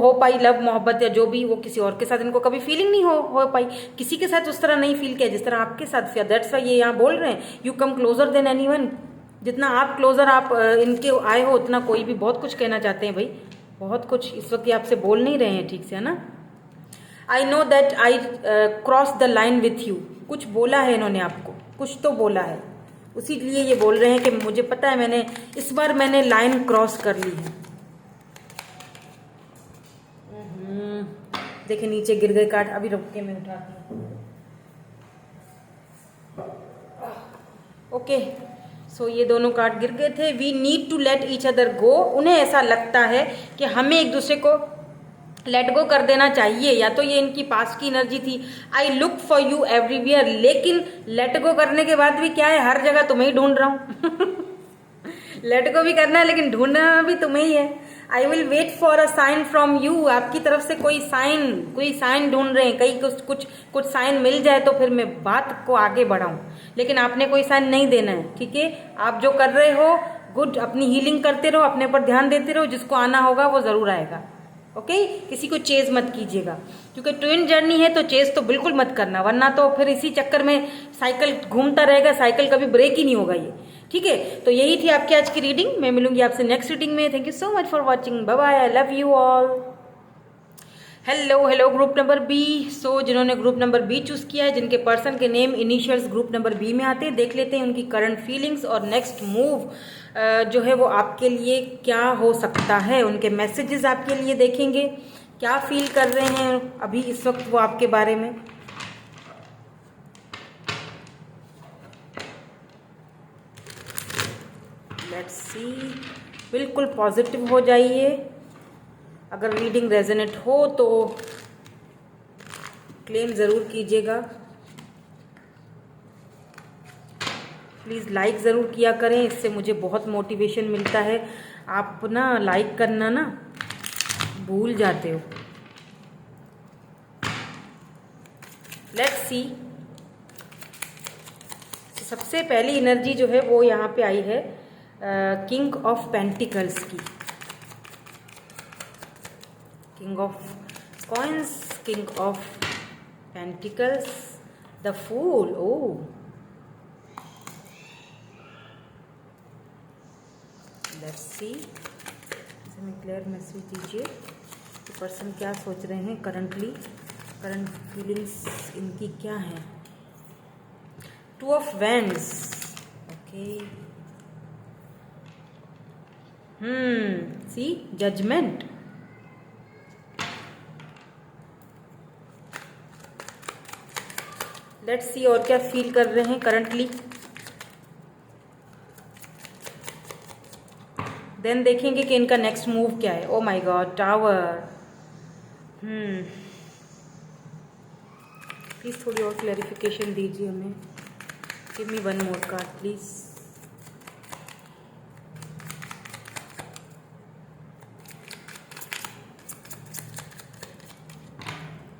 हो पाई लव मोहब्बत या जो भी, वो किसी और के साथ इनको कभी फीलिंग नहीं हो पाई, किसी के साथ उस तरह नहीं फील किया जिस तरह आपके साथ किया। दैट्स वाई ये यहाँ बोल रहे हैं you come closer than anyone. जितना आप क्लोजर आप इनके आए हो उतना कोई भी बहुत कुछ कहना चाहते हैं भाई, बहुत कुछ इस वक्त ये आपसे बोल नहीं रहे हैं ठीक से, है ना। I know that I cross the line with you, कुछ बोला है इन्होंने आपको, कुछ तो बोला है, उसी लिए ये बोल रहे हैं कि मुझे पता है मैंने इस बार मैंने लाइन क्रॉस कर ली है। देखिए नीचे गिर गए कार्ड, अभी रुक के मैं उठाती हूँ। ओके सो ये दोनों कार्ड गिर गए थे। We need to let each other go, उन्हें ऐसा लगता है कि हमें एक दूसरे को लेट गो कर देना चाहिए, या तो ये इनकी पास की एनर्जी थी। I look for you everywhere, लेकिन लेट गो करने के बाद भी क्या है, हर जगह तुम्हें ही ढूंढ रहा हूँ लेट गो भी करना है लेकिन ढूंढना भी तुम्हें ही है। I will wait for a sign from you, आपकी तरफ से कोई साइन ढूंढ रहे हैं, कहीं कुछ साइन मिल जाए तो फिर मैं बात को आगे बढ़ाऊं, लेकिन आपने कोई साइन नहीं देना है, ठीक है। आप जो कर रहे हो गुड, अपनी हीलिंग करते रहो, अपने पर ध्यान देते रहो, जिसको आना होगा वो जरूर आएगा। ओके किसी को चेज मत कीजिएगा, क्योंकि ट्विन जर्नी है तो चेज तो बिल्कुल मत करना, वरना तो फिर इसी चक्कर में साइकिल घूमता रहेगा, साइकिल कभी ब्रेक ही नहीं होगा ये, ठीक है। तो यही थी आपकी आज की रीडिंग, मैं मिलूंगी आपसे नेक्स्ट रीडिंग में। Thank you so much for watching, bye bye, I love you all. Hello group number B. So जिन्होंने ग्रुप नंबर बी चूज किया है, जिनके पर्सन के name initials group number B में आते हैं, देख लेते हैं उनकी करंट फीलिंग्स और नेक्स्ट मूव जो है वो आपके लिए क्या हो सकता है। उनके मैसेजेस आपके लिए देखेंगे, क्या फील कर रहे हैं अभी इस वक्त वो आपके बारे में। लेट्स सी, बिल्कुल पॉजिटिव हो जाइए। अगर रीडिंग रेजोनेट हो तो क्लेम ज़रूर कीजिएगा, प्लीज़ लाइक ज़रूर किया करें, इससे मुझे बहुत मोटिवेशन मिलता है। आप ना लाइक करना ना भूल जाते हो। लेट्स सी, सबसे पहली एनर्जी जो है वो यहाँ पे आई है किंग ऑफ पेंटिकल्स की, king of coins, king of pentacles, the fool. Oh let's see, हमें क्लियर मैसेज दीजिए कि पर्सन क्या सोच रहे हैं करंटली, करंट फीलिंग्स इनकी क्या है। Two of wands, okay, see judgement, let's see और क्या फील कर रहे हैं करंटली। देन देखेंगे कि इनका नेक्स्ट मूव क्या है। Oh my god, tower. Please थोड़ी और क्लैरिफिकेशन दीजिए हमें। Give me one more card please.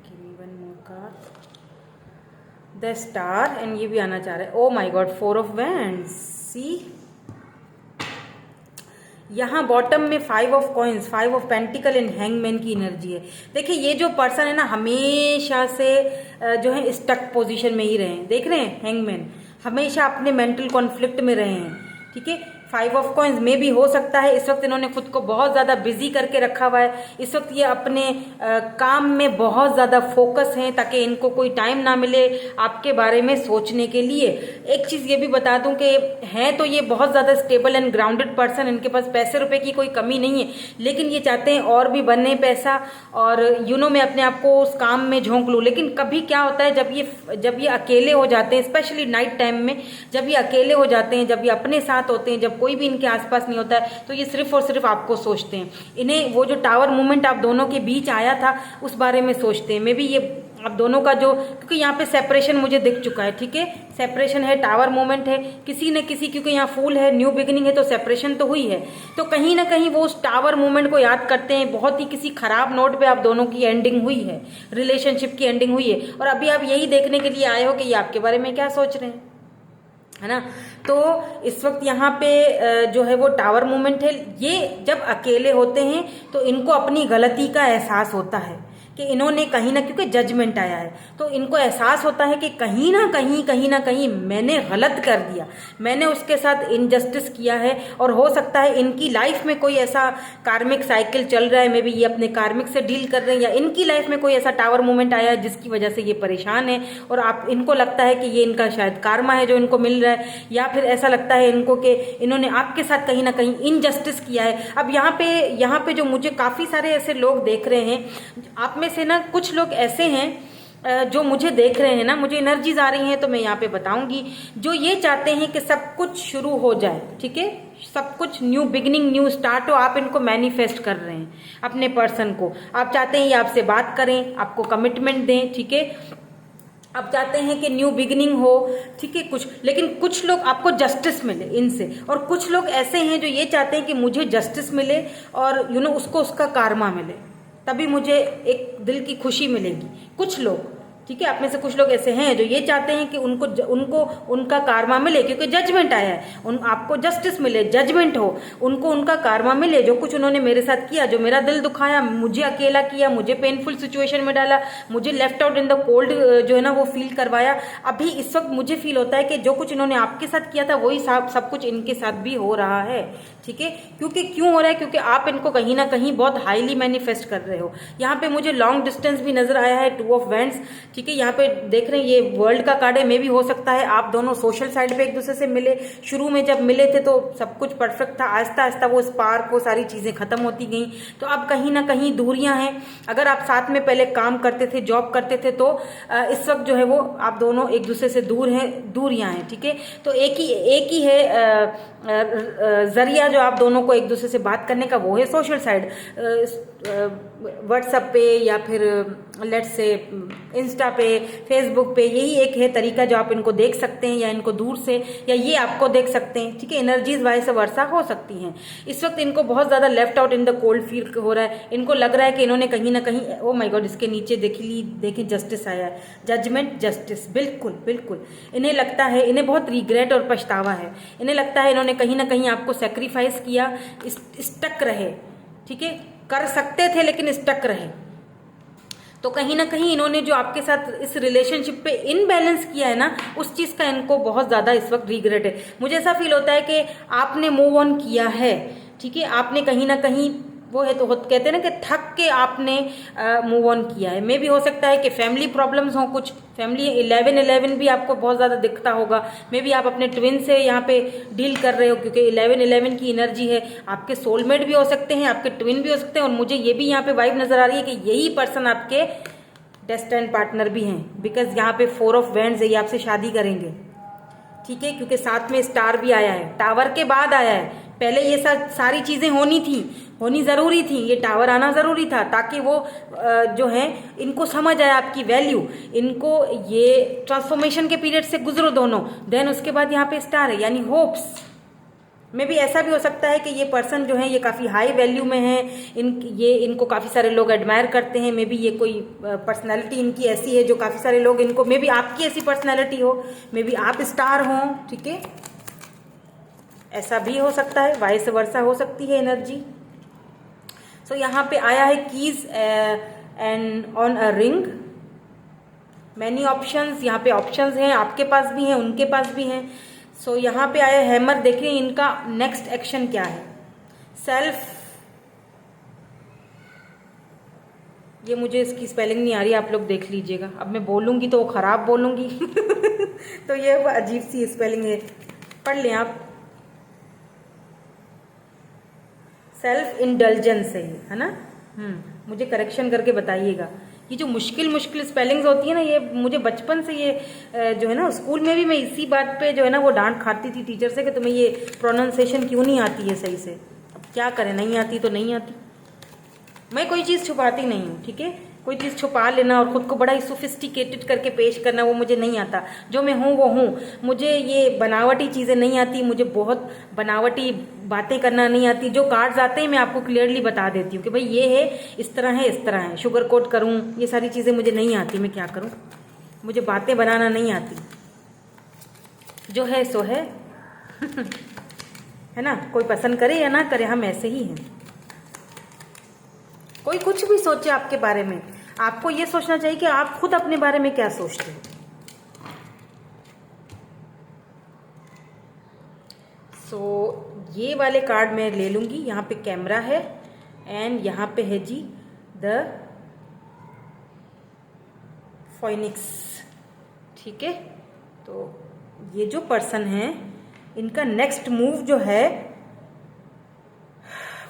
Give me one more card, the star, and ये भी आना चाह रहा है। Oh my god, four of wands. See यहाँ बॉटम में five of coins, five of pentacle and hangman की एनर्जी है। देखिए ये जो पर्सन है ना हमेशा से जो है स्टक पोजीशन में ही रहे हैं, देख रहे हैं हैंगमैन, हमेशा अपने मेंटल कॉन्फ्लिक्ट में रहे हैं, ठीक है। फाइव ऑफ कॉइन्स में भी हो सकता है इस वक्त इन्होंने खुद को बहुत ज़्यादा बिजी करके रखा हुआ है, इस वक्त ये अपने काम में बहुत ज़्यादा फोकस हैं ताकि इनको कोई टाइम ना मिले आपके बारे में सोचने के लिए। एक चीज़ ये भी बता दूं कि हैं तो ये बहुत ज़्यादा स्टेबल एंड ग्राउंडेड पर्सन, इनके पास पैसे रुपए की कोई कमी नहीं है, लेकिन ये चाहते हैं और भी बने पैसा और मैं अपने आप को उस काम में झोंक लूँ। लेकिन कभी क्या होता है जब ये अकेले हो जाते हैं, स्पेशली नाइट टाइम में जब ये अकेले हो जाते हैं, जब ये अपने साथ होते हैं, जब कोई भी इनके आसपास नहीं होता है, तो ये सिर्फ और सिर्फ आपको सोचते हैं। इन्हें वो जो टावर मूवमेंट आप दोनों के बीच आया था उस बारे में सोचते हैं। मे बी ये आप दोनों का जो, क्योंकि यहाँ पे सेपरेशन मुझे दिख चुका है, ठीक है, सेपरेशन है, टावर मूवमेंट है, किसी न किसी, क्योंकि यहाँ फूल है, न्यू बिगिनिंग है, तो सेपरेशन तो हुई है, तो कहीं ना कहीं वो उस टावर मूवमेंट को याद करते हैं, बहुत ही किसी खराब नोट पे आप दोनों की एंडिंग हुई है, रिलेशनशिप की एंडिंग हुई है, और अभी आप यही देखने के लिए आए हो कि ये आपके बारे में क्या सोच रहे हैं, है ना। तो इस वक्त यहाँ पे जो है वो टावर मूवमेंट है। ये जब अकेले होते हैं तो इनको अपनी गलती का एहसास होता है कि इन्होंने कहीं ना, क्योंकि जजमेंट आया है, तो इनको एहसास होता है कि कहीं ना कहीं मैंने गलत कर दिया, मैंने उसके साथ इनजस्टिस किया है, और हो सकता है इनकी लाइफ में कोई ऐसा कार्मिक साइकिल चल रहा है, मे बी ये अपने कार्मिक से डील कर रहे हैं, या इनकी लाइफ में कोई ऐसा टावर मूवमेंट आया है जिसकी वजह से ये परेशान है, और आप इनको लगता है कि ये इनका शायद कार्मा है जो इनको मिल रहा है, या फिर ऐसा लगता है इनको कि इन्होंने आपके साथ कहीं ना कहीं इनजस्टिस किया है। अब यहाँ पे जो मुझे काफ़ी सारे ऐसे लोग देख रहे हैं, आप में से ना कुछ लोग ऐसे हैं जो मुझे देख रहे हैं ना, मुझे एनर्जीज आ रही हैं, तो मैं यहाँ पे बताऊंगी, जो ये चाहते हैं कि सब कुछ शुरू हो जाए, ठीक है, सब कुछ न्यू बिगिनिंग, न्यू स्टार्ट हो, आप इनको मैनिफेस्ट कर रहे हैं अपने पर्सन को, आप चाहते हैं ये आपसे बात करें, आपको कमिटमेंट दें, ठीक है, आप चाहते हैं कि न्यू बिगिनिंग हो, ठीक है, लेकिन कुछ लोग आपको जस्टिस मिले इनसे, और कुछ लोग ऐसे हैं जो ये चाहते हैं कि मुझे जस्टिस मिले और उसको उसका कार्मा मिले, तभी मुझे एक दिल की खुशी मिलेगी। कुछ लोग, ठीक है, आप में से कुछ लोग ऐसे हैं जो ये चाहते हैं कि उनको उनका कार्मा मिले, क्योंकि जजमेंट आया है, आपको जस्टिस मिले, जजमेंट हो, उनको उनका कार्मा मिले, जो कुछ उन्होंने मेरे साथ किया, जो मेरा दिल दुखाया, मुझे अकेला किया, मुझे पेनफुल सिचुएशन में डाला, मुझे left out in the cold जो है ना वो फील करवाया। अभी इस वक्त मुझे फील होता है कि जो कुछ इन्होंने आपके साथ किया था वही सब कुछ इनके साथ भी हो रहा है, ठीक है, क्योंकि क्यों हो रहा है, क्योंकि आप इनको कहीं ना कहीं बहुत हाईली मैनिफेस्ट कर रहे हो। यहाँ पे मुझे लॉन्ग डिस्टेंस भी नजर आया है, 2 ऑफ वैंड्स, ठीक है, यहाँ पे देख रहे हैं ये वर्ल्ड का कार्ड है, मे भी हो सकता है आप दोनों सोशल साइड पे एक दूसरे से मिले, शुरू में जब मिले थे तो सब कुछ परफेक्ट था, आहिस्ता आहिस्ता वो स्पार्क, वो सारी चीजें खत्म होती गई, तो अब कहीं ना कहीं दूरियां हैं। अगर आप साथ में पहले काम करते थे, जॉब करते थे, तो इस वक्त जो है वो आप दोनों एक दूसरे से दूर हैं, दूरियां हैं, ठीक है, तो एक ही है जरिया जो आप दोनों को एक दूसरे से बात करने का, वो है सोशल साइड, व्हाट्सएप पे या फिर लेट्स से इंस्टा पे, फेसबुक पे, यही एक है तरीका जो आप इनको देख सकते हैं, या इनको दूर से, या ये आपको देख सकते हैं, ठीक है, एनर्जीज वाइस वर्षा हो सकती हैं। इस वक्त इनको बहुत ज़्यादा left out in the cold feel हो रहा है, इनको लग रहा है कि इन्होंने कहीं ना कहीं, ओ माय गॉड, इसके नीचे देखें जस्टिस आया है, जजमेंट, जस्टिस, बिल्कुल बिल्कुल, इन्हें लगता है, इन्हें बहुत रिग्रेट और पछतावा है, इन्हें लगता है इन्होंने कहीं ना कहीं आपको सेक्रीफाइस किया, स्टक रहे, ठीक है, कर सकते थे लेकिन स्टक रहे, तो कहीं ना कहीं इन्होंने जो आपके साथ इस रिलेशनशिप पे इनबैलेंस किया है ना, उस चीज़ का इनको बहुत ज़्यादा इस वक्त रिग्रेट है। मुझे ऐसा फील होता है कि आपने मूव ऑन किया है, ठीक है, आपने कहीं ना कहीं वो है, तो कहते हैं ना कि थक के आपने मूव ऑन किया है। मे भी हो सकता है कि फैमिली प्रॉब्लम्स हों, कुछ फैमिली 11-11 भी आपको बहुत ज़्यादा दिखता होगा, मे भी आप अपने ट्विन से यहाँ पे डील कर रहे हो, क्योंकि 11-11 की एनर्जी है, आपके सोलमेट भी हो सकते हैं, आपके ट्विन भी हो सकते हैं, और मुझे ये भी यहाँ पे वाइब नजर आ रही है कि यही पर्सन आपके डेस्टिन्ड पार्टनर भी हैं, बिकॉज यहाँ पे 4 ऑफ वैंड्स है, ये आपसे शादी करेंगे, ठीक है, क्योंकि साथ में स्टार भी आया है, टावर के बाद आया है, पहले ये सारी चीजें होनी जरूरी थी, ये टावर आना जरूरी था, ताकि वो जो है इनको समझ आए आपकी वैल्यू, इनको ये ट्रांसफॉर्मेशन के पीरियड से गुजरो दोनों, देन उसके बाद यहाँ पे स्टार है, यानी होप्स में भी ऐसा भी हो सकता है कि ये पर्सन जो है ये काफ़ी हाई वैल्यू में है, इनको काफ़ी सारे लोग एडमायर करते हैं, मे बी ये कोई पर्सनैलिटी इनकी ऐसी है जो काफ़ी सारे लोग इनको, मे बी आपकी ऐसी पर्सनैलिटी हो, मे बी आप स्टार हों, ठीक है, ऐसा भी हो सकता है, वाइस वर्सा हो सकती है एनर्जी। सो यहाँ पे आया है keys and on a ring, many options, यहाँ पे ऑप्शंस हैं, आपके पास भी हैं, उनके पास भी हैं। सो यहाँ पे आया हैमर, देखिए इनका नेक्स्ट एक्शन क्या है, सेल्फ, ये मुझे इसकी स्पेलिंग नहीं आ रही, आप लोग देख लीजिएगा, अब मैं बोलूंगी तो वो खराब बोलूंगी तो ये अजीब सी स्पेलिंग है, पढ़ लें आप, सेल्फ इंडल्जेंस है ना, मुझे करेक्शन करके बताइएगा। ये जो मुश्किल स्पेलिंग्स होती है ना, ये मुझे बचपन से ये जो है ना, स्कूल में भी मैं इसी बात पे जो है ना वो डांट खाती थी टीचर से कि तुम्हें ये प्रोनाउंसिएशन क्यों नहीं आती है सही से। अब क्या करें, नहीं आती तो नहीं आती, मैं कोई चीज़ छुपाती नहीं हूँ, ठीक है, कोई चीज़ छुपा लेना और ख़ुद को बड़ा ही सोफिस्टिकेटेड करके पेश करना, वो मुझे नहीं आता। जो मैं हूँ वो हूँ। मुझे ये बनावटी चीज़ें नहीं आती, मुझे बहुत बनावटी बातें करना नहीं आती। जो कार्ड्स आते हैं मैं आपको क्लियरली बता देती हूँ कि भाई ये है, इस तरह है, इस तरह है। शुगर कोट करूँ, ये सारी चीज़ें मुझे नहीं आती। मैं क्या करूँ, मुझे बातें बनाना नहीं आती। जो है सो है है ना। कोई पसंद करे या ना करे, हम ऐसे ही हैं। कोई कुछ भी सोचे आपके बारे में, आपको ये सोचना चाहिए कि आप खुद अपने बारे में क्या सोचते हो। ये वाले कार्ड मैं ले लूंगी। यहाँ पे कैमरा है एंड यहाँ पे है जी द फोनिक्स। ठीक है, तो ये जो पर्सन है, इनका नेक्स्ट मूव जो है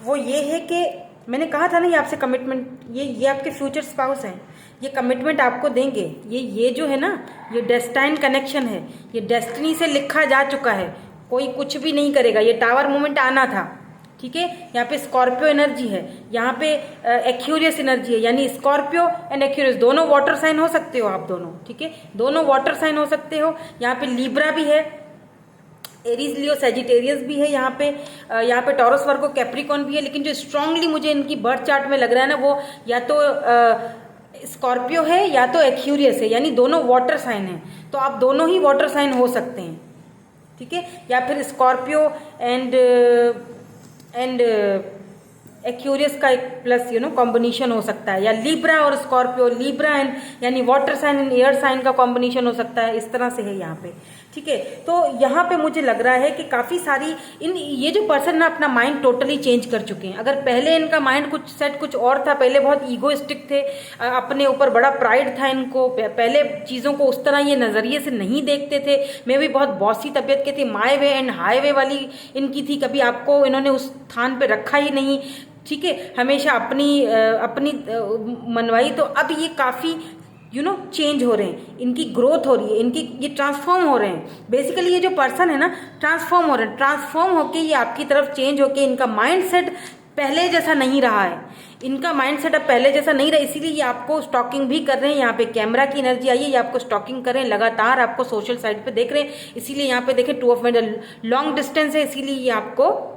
वो ये है कि मैंने कहा था ना, ये आपसे कमिटमेंट, ये आपके फ्यूचर स्पाउस हैं, ये कमिटमेंट आपको देंगे। ये जो है ना, ये डेस्टाइन कनेक्शन है, ये डेस्टिनी से लिखा जा चुका है। कोई कुछ भी नहीं करेगा। ये टावर मोमेंट आना था। ठीक है, यहाँ पे स्कॉर्पियो एनर्जी है, यहाँ पे एक्यूरियस एनर्जी है, यानी स्कॉर्पियो एंड एक्यूरियस दोनों वाटर साइन हो सकते हो आप दोनों। ठीक है, दोनों वाटर साइन हो सकते हो। यहाँ पे लिब्रा भी है, एरीज लियो सेजिटेरियस भी है, यहाँ पे टॉरस वर्गो कैप्रिकॉन भी है। लेकिन जो स्ट्रांगली मुझे इनकी बर्थ चार्ट में लग रहा है ना, वो या तो स्कॉर्पियो है या तो एक्यूरियस है, यानी दोनों वाटर साइन है। तो आप दोनों ही वाटर साइन हो सकते हैं। ठीक है, या फिर स्कॉर्पियो एंड एक्यूरियस का एक प्लस कॉम्बिनेशन हो सकता है, या लिब्रा और स्कॉर्पियो, लिब्रा एंड यानी water sign and air sign का कॉम्बिनेशन हो सकता है। इस तरह से है यहाँ पे। ठीक है, तो यहाँ पे मुझे लग रहा है कि काफ़ी सारी ये जो पर्सन ना अपना माइंड टोटली चेंज कर चुके हैं। अगर पहले इनका माइंड कुछ और था, पहले बहुत ईगोइस्टिक थे, अपने ऊपर बड़ा प्राइड था इनको, पहले चीज़ों को उस तरह ये नज़रिए से नहीं देखते थे। मैं भी बहुत बॉसी तबीयत के थे, माय वे एंड हाई वे वाली इनकी थी। कभी आपको इन्होंने उस स्थान पर रखा ही नहीं। ठीक है, हमेशा अपनी मनवाई। तो अब ये काफ़ी चेंज हो रहे हैं, इनकी ग्रोथ हो रही है, इनकी ये ट्रांसफॉर्म हो रहे हैं। बेसिकली ये जो पर्सन है ना, ट्रांसफॉर्म हो रहे हैं। ट्रांसफॉर्म होके ये आपकी तरफ चेंज होके इनका माइंडसेट पहले जैसा नहीं रहा है। इनका माइंडसेट अब पहले जैसा नहीं रहा, इसीलिए ये आपको स्टॉकिंग भी कर रहे हैं। यहाँ पे कैमरा की एनर्जी आई है, ये आपको स्टॉकिंग कर रहे हैं, लगातार आपको सोशल साइड पे देख रहे हैं। इसीलिए यहाँ पे देखें 2 ऑफ मेडल लॉन्ग डिस्टेंस है, इसीलिए ये आपको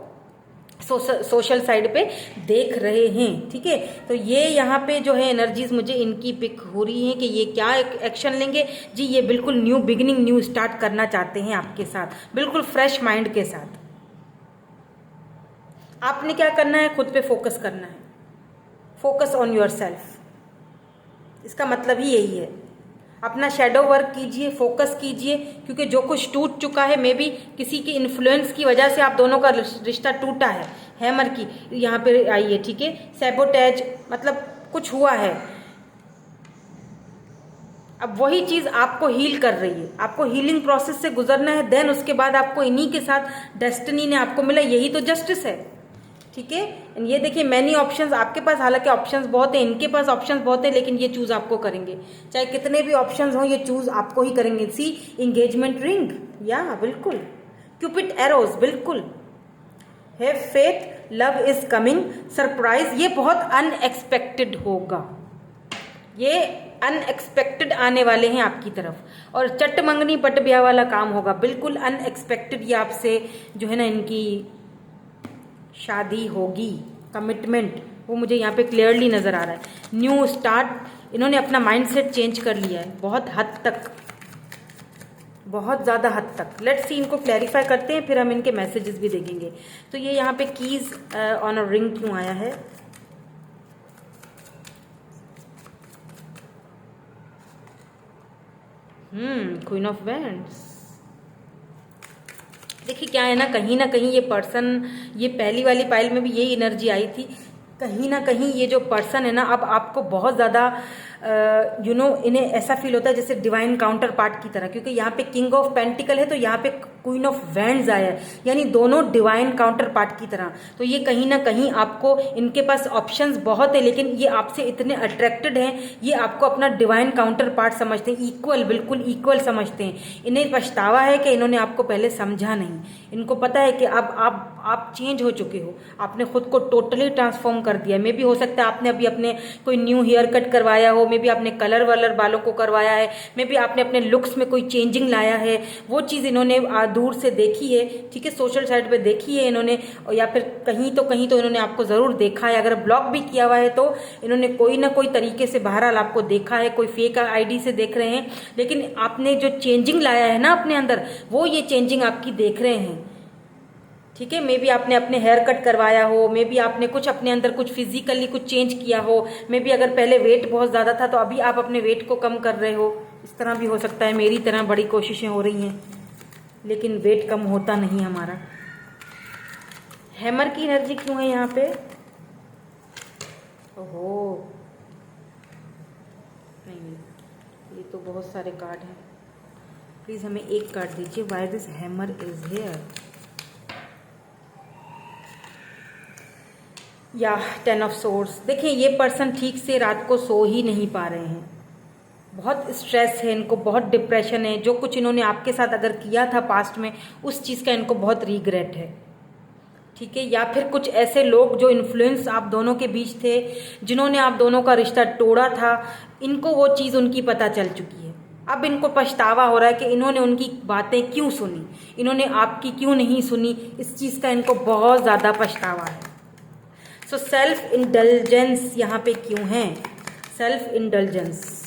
सोशल साइड पे देख रहे हैं। ठीक है, तो ये यहाँ पे जो है एनर्जीज मुझे इनकी पिक हो रही हैं कि ये क्या एक्शन लेंगे जी। ये बिल्कुल न्यू बिगिनिंग, न्यू स्टार्ट करना चाहते हैं आपके साथ, बिल्कुल फ्रेश माइंड के साथ। आपने क्या करना है, खुद पे फोकस करना है। फोकस ऑन योर सेल्फ, इसका मतलब ही यही है। अपना शेडो वर्क कीजिए, फोकस कीजिए, क्योंकि जो कुछ टूट चुका है, मे बी किसी के इन्फ्लुएंस की वजह से आप दोनों का रिश्ता टूटा है। हैमर की यहाँ पे आई है। ठीक है, सैबोटेज मतलब कुछ हुआ है, अब वही चीज़ आपको हील कर रही है। आपको हीलिंग प्रोसेस से गुजरना है, देन उसके बाद आपको इन्हीं के साथ डेस्टिनी ने आपको मिला। यही तो जस्टिस है। ठीक है, ये देखिए मैनी ऑप्शंस आपके पास, हालांकि ऑप्शंस बहुत है, इनके पास ऑप्शंस बहुत है, लेकिन ये चूज आपको करेंगे। चाहे कितने भी ऑप्शंस हों, ये चूज आपको ही करेंगे। सी एंगेजमेंट रिंग, या बिल्कुल क्यूपिड एरोज, बिल्कुल have faith, love is coming, surprise, ये बहुत अनएक्सपेक्टेड होगा। ये अनएक्सपेक्टेड आने वाले हैं आपकी तरफ, और चट मंगनी पट ब्याह वाला काम होगा, बिल्कुल अनएक्सपेक्टेड। ये आपसे जो है ना इनकी शादी होगी, कमिटमेंट, वो मुझे यहाँ पे क्लियरली नज़र आ रहा है। न्यू स्टार्ट, इन्होंने अपना माइंडसेट चेंज कर लिया है बहुत हद तक, बहुत ज़्यादा हद तक। लेट्स सी, इनको क्लैरिफाई करते हैं, फिर हम इनके मैसेजेस भी देखेंगे। तो ये यहाँ पे कीज ऑन अ रिंग क्यों आया है? Queen of wands. देखिए क्या है ना कहीं ये पर्सन, ये पहली वाली पाइल में भी यही एनर्जी आई थी। कहीं ना कहीं ये जो पर्सन है ना, अब आपको बहुत ज़्यादा इन्हें ऐसा फील होता है जैसे डिवाइन काउंटर पार्ट की तरह, क्योंकि यहाँ पे किंग ऑफ पेंटिकल है तो यहाँ पे क्वीन ऑफ वैंड्स आया है, यानी दोनों डिवाइन काउंटर पार्ट की तरह। तो ये कहीं ना कहीं आपको, इनके पास ऑप्शंस बहुत है लेकिन ये आपसे इतने अट्रैक्टेड हैं, ये आपको अपना डिवाइन काउंटर पार्ट समझते हैं, इक्वल, बिल्कुल इक्वल समझते हैं। इन्हें पछतावा है कि इन्होंने आपको पहले समझा नहीं। इनको पता है कि अब आप चेंज हो चुके हो, आपने खुद को टोटली ट्रांसफॉर्म कर दिया। मे भी हो सकता है आपने अभी अपने कोई न्यू हेयर कट करवाया हो, मे भी आपने कलर वलर बालों को करवाया है, मे भी आपने अपने लुक्स में कोई चेंजिंग लाया है। वो चीज़ इन्होंने दूर से देखी है, ठीक है, सोशल साइट पे देखी है इन्होंने, या फिर कहीं तो इन्होंने आपको ज़रूर देखा है। अगर ब्लॉक भी किया हुआ है तो इन्होंने कोई ना कोई तरीके से बहरहाल आपको देखा है, कोई फेक आईडी से देख रहे हैं, लेकिन आपने जो चेंजिंग लाया है ना अपने अंदर, वो ये चेंजिंग आपकी देख रहे हैं, ठीक है। मे बी आपने अपने हेयर कट करवाया हो, मे बी आपने कुछ अपने अंदर कुछ फिजिकली कुछ चेंज किया हो, मे बी अगर पहले वेट बहुत ज़्यादा था तो अभी आप अपने वेट को कम कर रहे हो, इस तरह भी हो सकता है। मेरी तरह बड़ी कोशिशें हो रही हैं लेकिन वेट कम होता नहीं हमारा। हैमर की एनर्जी क्यों है यहाँ पे? ओहो, नहीं, ये तो बहुत सारे कार्ड हैं। प्लीज़ हमें एक कार्ड दीजिए। Why this hammer is here? या 10 ऑफ सोर्ड्स। देखिए, ये पर्सन ठीक से रात को सो ही नहीं पा रहे हैं, बहुत स्ट्रेस है इनको, बहुत डिप्रेशन है। जो कुछ इन्होंने आपके साथ अगर किया था पास्ट में, उस चीज़ का इनको बहुत रिग्रेट है, ठीक है। या फिर कुछ ऐसे लोग जो इन्फ्लुएंस आप दोनों के बीच थे, जिन्होंने आप दोनों का रिश्ता तोड़ा था, इनको वो चीज़ उनकी पता चल चुकी है। अब इनको पछतावा हो रहा है कि इन्होंने उनकी बातें क्यों सुनी, इन्होंने आपकी क्यों नहीं सुनी। इस चीज़ का इनको बहुत ज़्यादा पछतावा है। सो सेल्फ इंडल्जेंस यहाँ पे क्यों है? सेल्फ इंडल्जेंस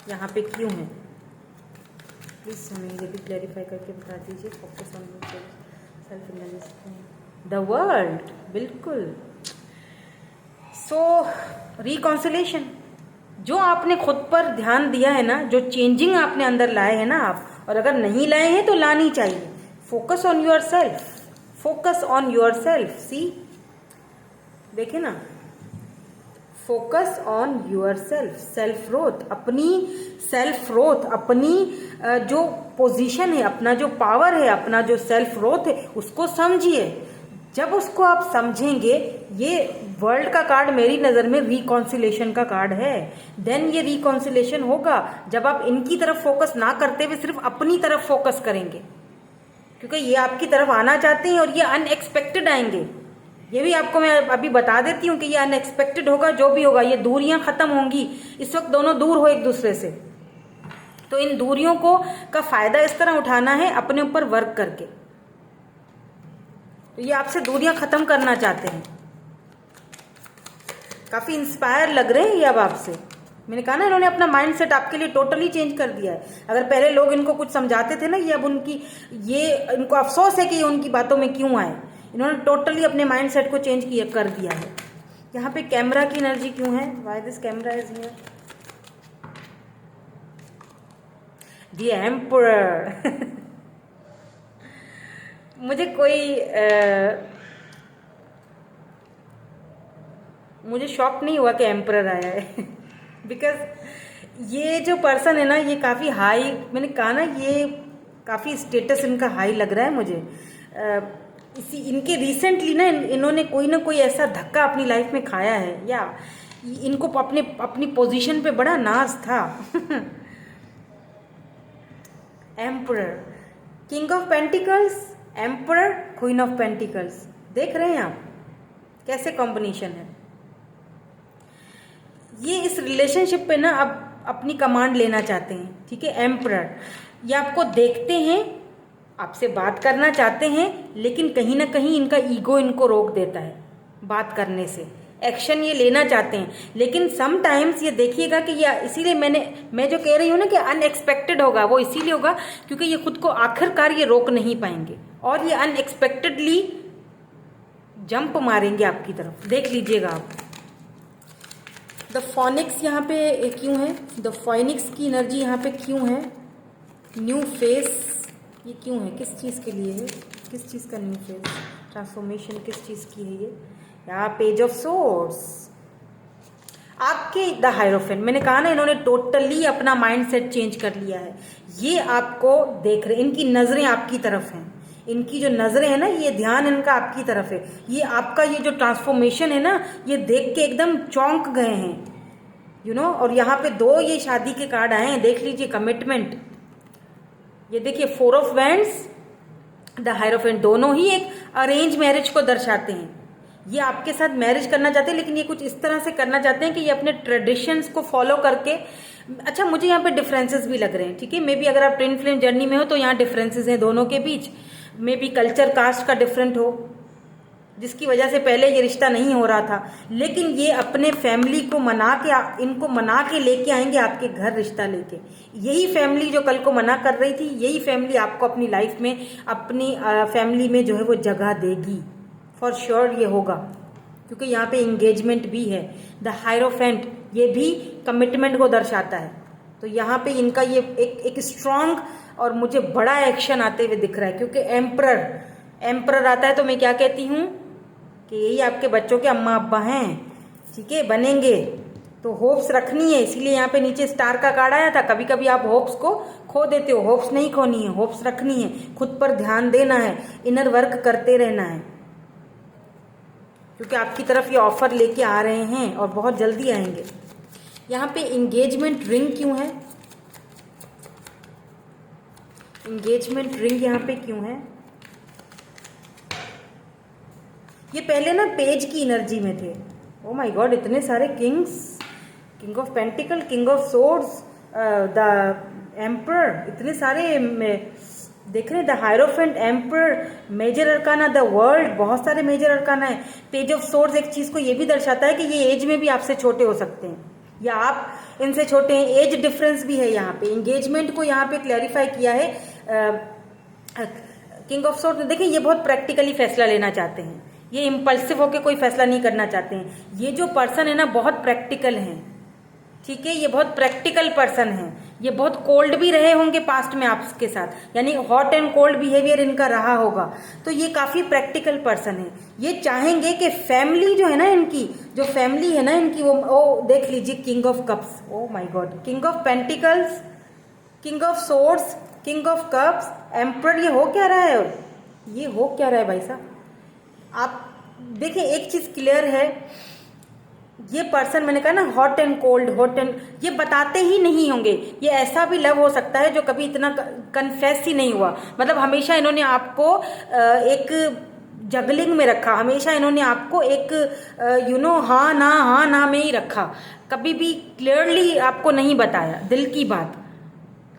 यहाँ पे क्यों है? प्लीज हमें ये भी क्लैरिफाई करके बता दीजिए। Focus on self indulgence, the world, बिल्कुल। सो रिकॉन्सिलेशन, जो आपने खुद पर ध्यान दिया है ना, जो चेंजिंग आपने अंदर लाए हैं ना आप, और अगर नहीं लाए हैं तो लानी चाहिए। Focus on your self, focus on your self. See, देखे ना, focus on your self, self growth, अपनी सेल्फ ग्रोथ, अपनी जो पोजीशन है, अपना जो पावर है, अपना जो सेल्फ ग्रोथ है, उसको समझिए। जब उसको आप समझेंगे, ये वर्ल्ड का कार्ड मेरी नज़र में रिकॉन्सिलेशन का कार्ड है, देन ये रिकॉन्सिलेशन होगा जब आप इनकी तरफ फोकस ना करते हुए सिर्फ अपनी तरफ फोकस करेंगे, क्योंकि ये आपकी तरफ आना चाहते हैं और ये अनएक्सपेक्टेड आएंगे। ये भी आपको मैं अभी बता देती हूँ कि ये अनएक्सपेक्टेड होगा। जो भी होगा, ये दूरियां खत्म होंगी। इस वक्त दोनों दूर हो एक दूसरे से, तो इन दूरियों को का फायदा इस तरह उठाना है अपने ऊपर वर्क करके। तो ये आपसे दूरियां खत्म करना चाहते हैं। काफी इंस्पायर लग रहे हैं ये अब आपसे। मैंने कहा ना, इन्होंने अपना माइंडसेट आपके लिए टोटली चेंज कर दिया है। अगर पहले लोग इनको कुछ समझाते थे ना, ये अब इनको अफसोस है कि ये उनकी बातों में क्यों आए। इन्होंने टोटली अपने माइंडसेट को चेंज कर दिया है। यहाँ पे कैमरा की एनर्जी क्यों है? Why this camera is here? The emperor. मुझे शॉक नहीं हुआ कि एम्परर आया है बिकॉज ये जो पर्सन है ना, ये काफ़ी हाई, मैंने कहा ना, ये काफ़ी स्टेटस इनका हाई लग रहा है मुझे। इनके रिसेंटली ना, इन्होंने कोई ना कोई ऐसा धक्का अपनी लाइफ में खाया है, या इनको अपनी पोजीशन पे बड़ा नाज था। Emperor, king of pentacles, emperor, queen of pentacles. देख रहे हैं आप कैसे कॉम्बिनेशन है? ये इस रिलेशनशिप पे ना अब अपनी कमांड लेना चाहते हैं, ठीक है। एम्परर, ये आपको देखते हैं, आपसे बात करना चाहते हैं, लेकिन कहीं ना कहीं इनका ईगो इनको रोक देता है बात करने से। एक्शन ये लेना चाहते हैं, लेकिन समटाइम्स ये देखिएगा कि ये, इसीलिए मैं जो कह रही हूँ ना कि अनएक्सपेक्टेड होगा, वो इसीलिए होगा क्योंकि ये खुद को आखिरकार ये रोक नहीं पाएंगे और ये अनएक्सपेक्टेडली जंप मारेंगे आपकी तरफ। देख लीजिएगा आप। द फॉनिक्स यहाँ पे क्यों है? द फॉनिक्स की एनर्जी यहाँ पे क्यों है? न्यू फेस, ये क्यों है? किस चीज़ के लिए है? किस चीज़ का न्यू फेस? ट्रांसफॉर्मेशन किस चीज़ की है ये? यहाँ पेज ऑफ सोर्ड्स, आपके द हायरोफेंट, मैंने कहा ना इन्होंने टोटली अपना माइंड सेट चेंज कर लिया है। ये आपको देख रहे, इनकी नजरें आपकी तरफ हैं, इनकी जो नजरें हैं ना, ये ध्यान इनका आपकी तरफ है। ये आपका ये जो ट्रांसफॉर्मेशन है ना, ये देख के एकदम चौंक गए हैं, यू नो। और यहाँ पे 2 ये शादी के कार्ड आए हैं, देख लीजिए, कमिटमेंट। ये देखिए 4 ऑफ वैंड्स, द हायरोफेंट, दोनों ही एक अरेंज मैरिज को दर्शाते हैं। ये आपके साथ मैरिज करना चाहते हैं, लेकिन ये कुछ इस तरह से करना चाहते हैं कि ये अपने ट्रेडिशंस को फॉलो करके। अच्छा, मुझे यहाँ पे डिफरेंसेस भी लग रहे हैं, ठीक है। मे बी अगर आप ट्विन फ्लेम जर्नी में हो तो यहाँ डिफरेंसेस हैं दोनों के बीच। मे बी कल्चर कास्ट का डिफरेंट हो, जिसकी वजह से पहले ये रिश्ता नहीं हो रहा था, लेकिन ये अपने फैमिली को मना के, इनको मना के लेके आएंगे आपके घर रिश्ता लेके। यही फैमिली जो कल को मना कर रही थी, यही फैमिली आपको अपनी लाइफ में, अपनी फैमिली में जो है वो जगह देगी, फॉर श्योर ये होगा, क्योंकि यहाँ पे इंगेजमेंट भी है। द हायरोफेंट ये भी कमिटमेंट को दर्शाता है। तो यहाँ पे इनका ये एक स्ट्रांग और मुझे बड़ा एक्शन आते हुए दिख रहा है, क्योंकि एम्परर आता है तो मैं क्या कहती हूँ कि यही आपके बच्चों के अम्मा अब्बा हैं, ठीक है, बनेंगे। तो होप्स रखनी है, इसीलिए यहाँ पे नीचे स्टार का कार्ड आया था। कभी कभी आप होप्स को खो देते हो, होप्स नहीं खोनी है, होप्स रखनी है, खुद पर ध्यान देना है, इनर वर्क करते रहना है, क्योंकि आपकी तरफ ये ऑफर लेके आ रहे हैं और बहुत जल्दी आएंगे। यहाँ पे एंगेजमेंट रिंग क्यों है? एंगेजमेंट रिंग यहाँ पे क्यों है? ये पहले ना पेज की एनर्जी में थे। ओ माय गॉड, इतने सारे kings, king of pentacle, king of swords, the emperor, इतने सारे देख रहे हैं। The hierophant, emperor, major arcana, the world, बहुत सारे मेजर अरकाना है। पेज ऑफ सोर्ड्स एक चीज को ये भी दर्शाता है कि ये एज में भी आपसे छोटे हो सकते हैं, या आप इनसे छोटे हैं। एज डिफरेंस भी है यहाँ पे। एंगेजमेंट को यहाँ पे क्लैरिफाई किया है किंग ऑफ सोर्ड्स। देखिए, ये बहुत प्रैक्टिकली फैसला लेना चाहते हैं, ये इम्पल्सिव होकर कोई फैसला नहीं करना चाहते हैं। ये जो पर्सन है ना, बहुत प्रैक्टिकल है, ठीक है, ये बहुत प्रैक्टिकल पर्सन है। ये बहुत कोल्ड भी रहे होंगे पास्ट में आपके साथ, यानी हॉट एंड कोल्ड बिहेवियर इनका रहा होगा। तो ये काफी प्रैक्टिकल पर्सन है। ये चाहेंगे कि फैमिली जो है ना इनकी, जो फैमिली है ना इनकी, वो देख लीजिए, king of cups, O my God, king of pentacles, king of swords, king of cups, emperor. ये हो क्या रहा है? ये हो क्या रहा है भाई साहब? आप देखिए, एक चीज क्लियर है, ये पर्सन, मैंने कहा ना, hot and cold, hot and, ये बताते ही नहीं होंगे। ये ऐसा भी लव हो सकता है जो कभी इतना कन्फेस ही नहीं हुआ। मतलब हमेशा इन्होंने आपको एक जगलिंग में रखा, हमेशा इन्होंने आपको एक हाँ ना में ही रखा, कभी भी क्लियरली आपको नहीं बताया दिल की बात,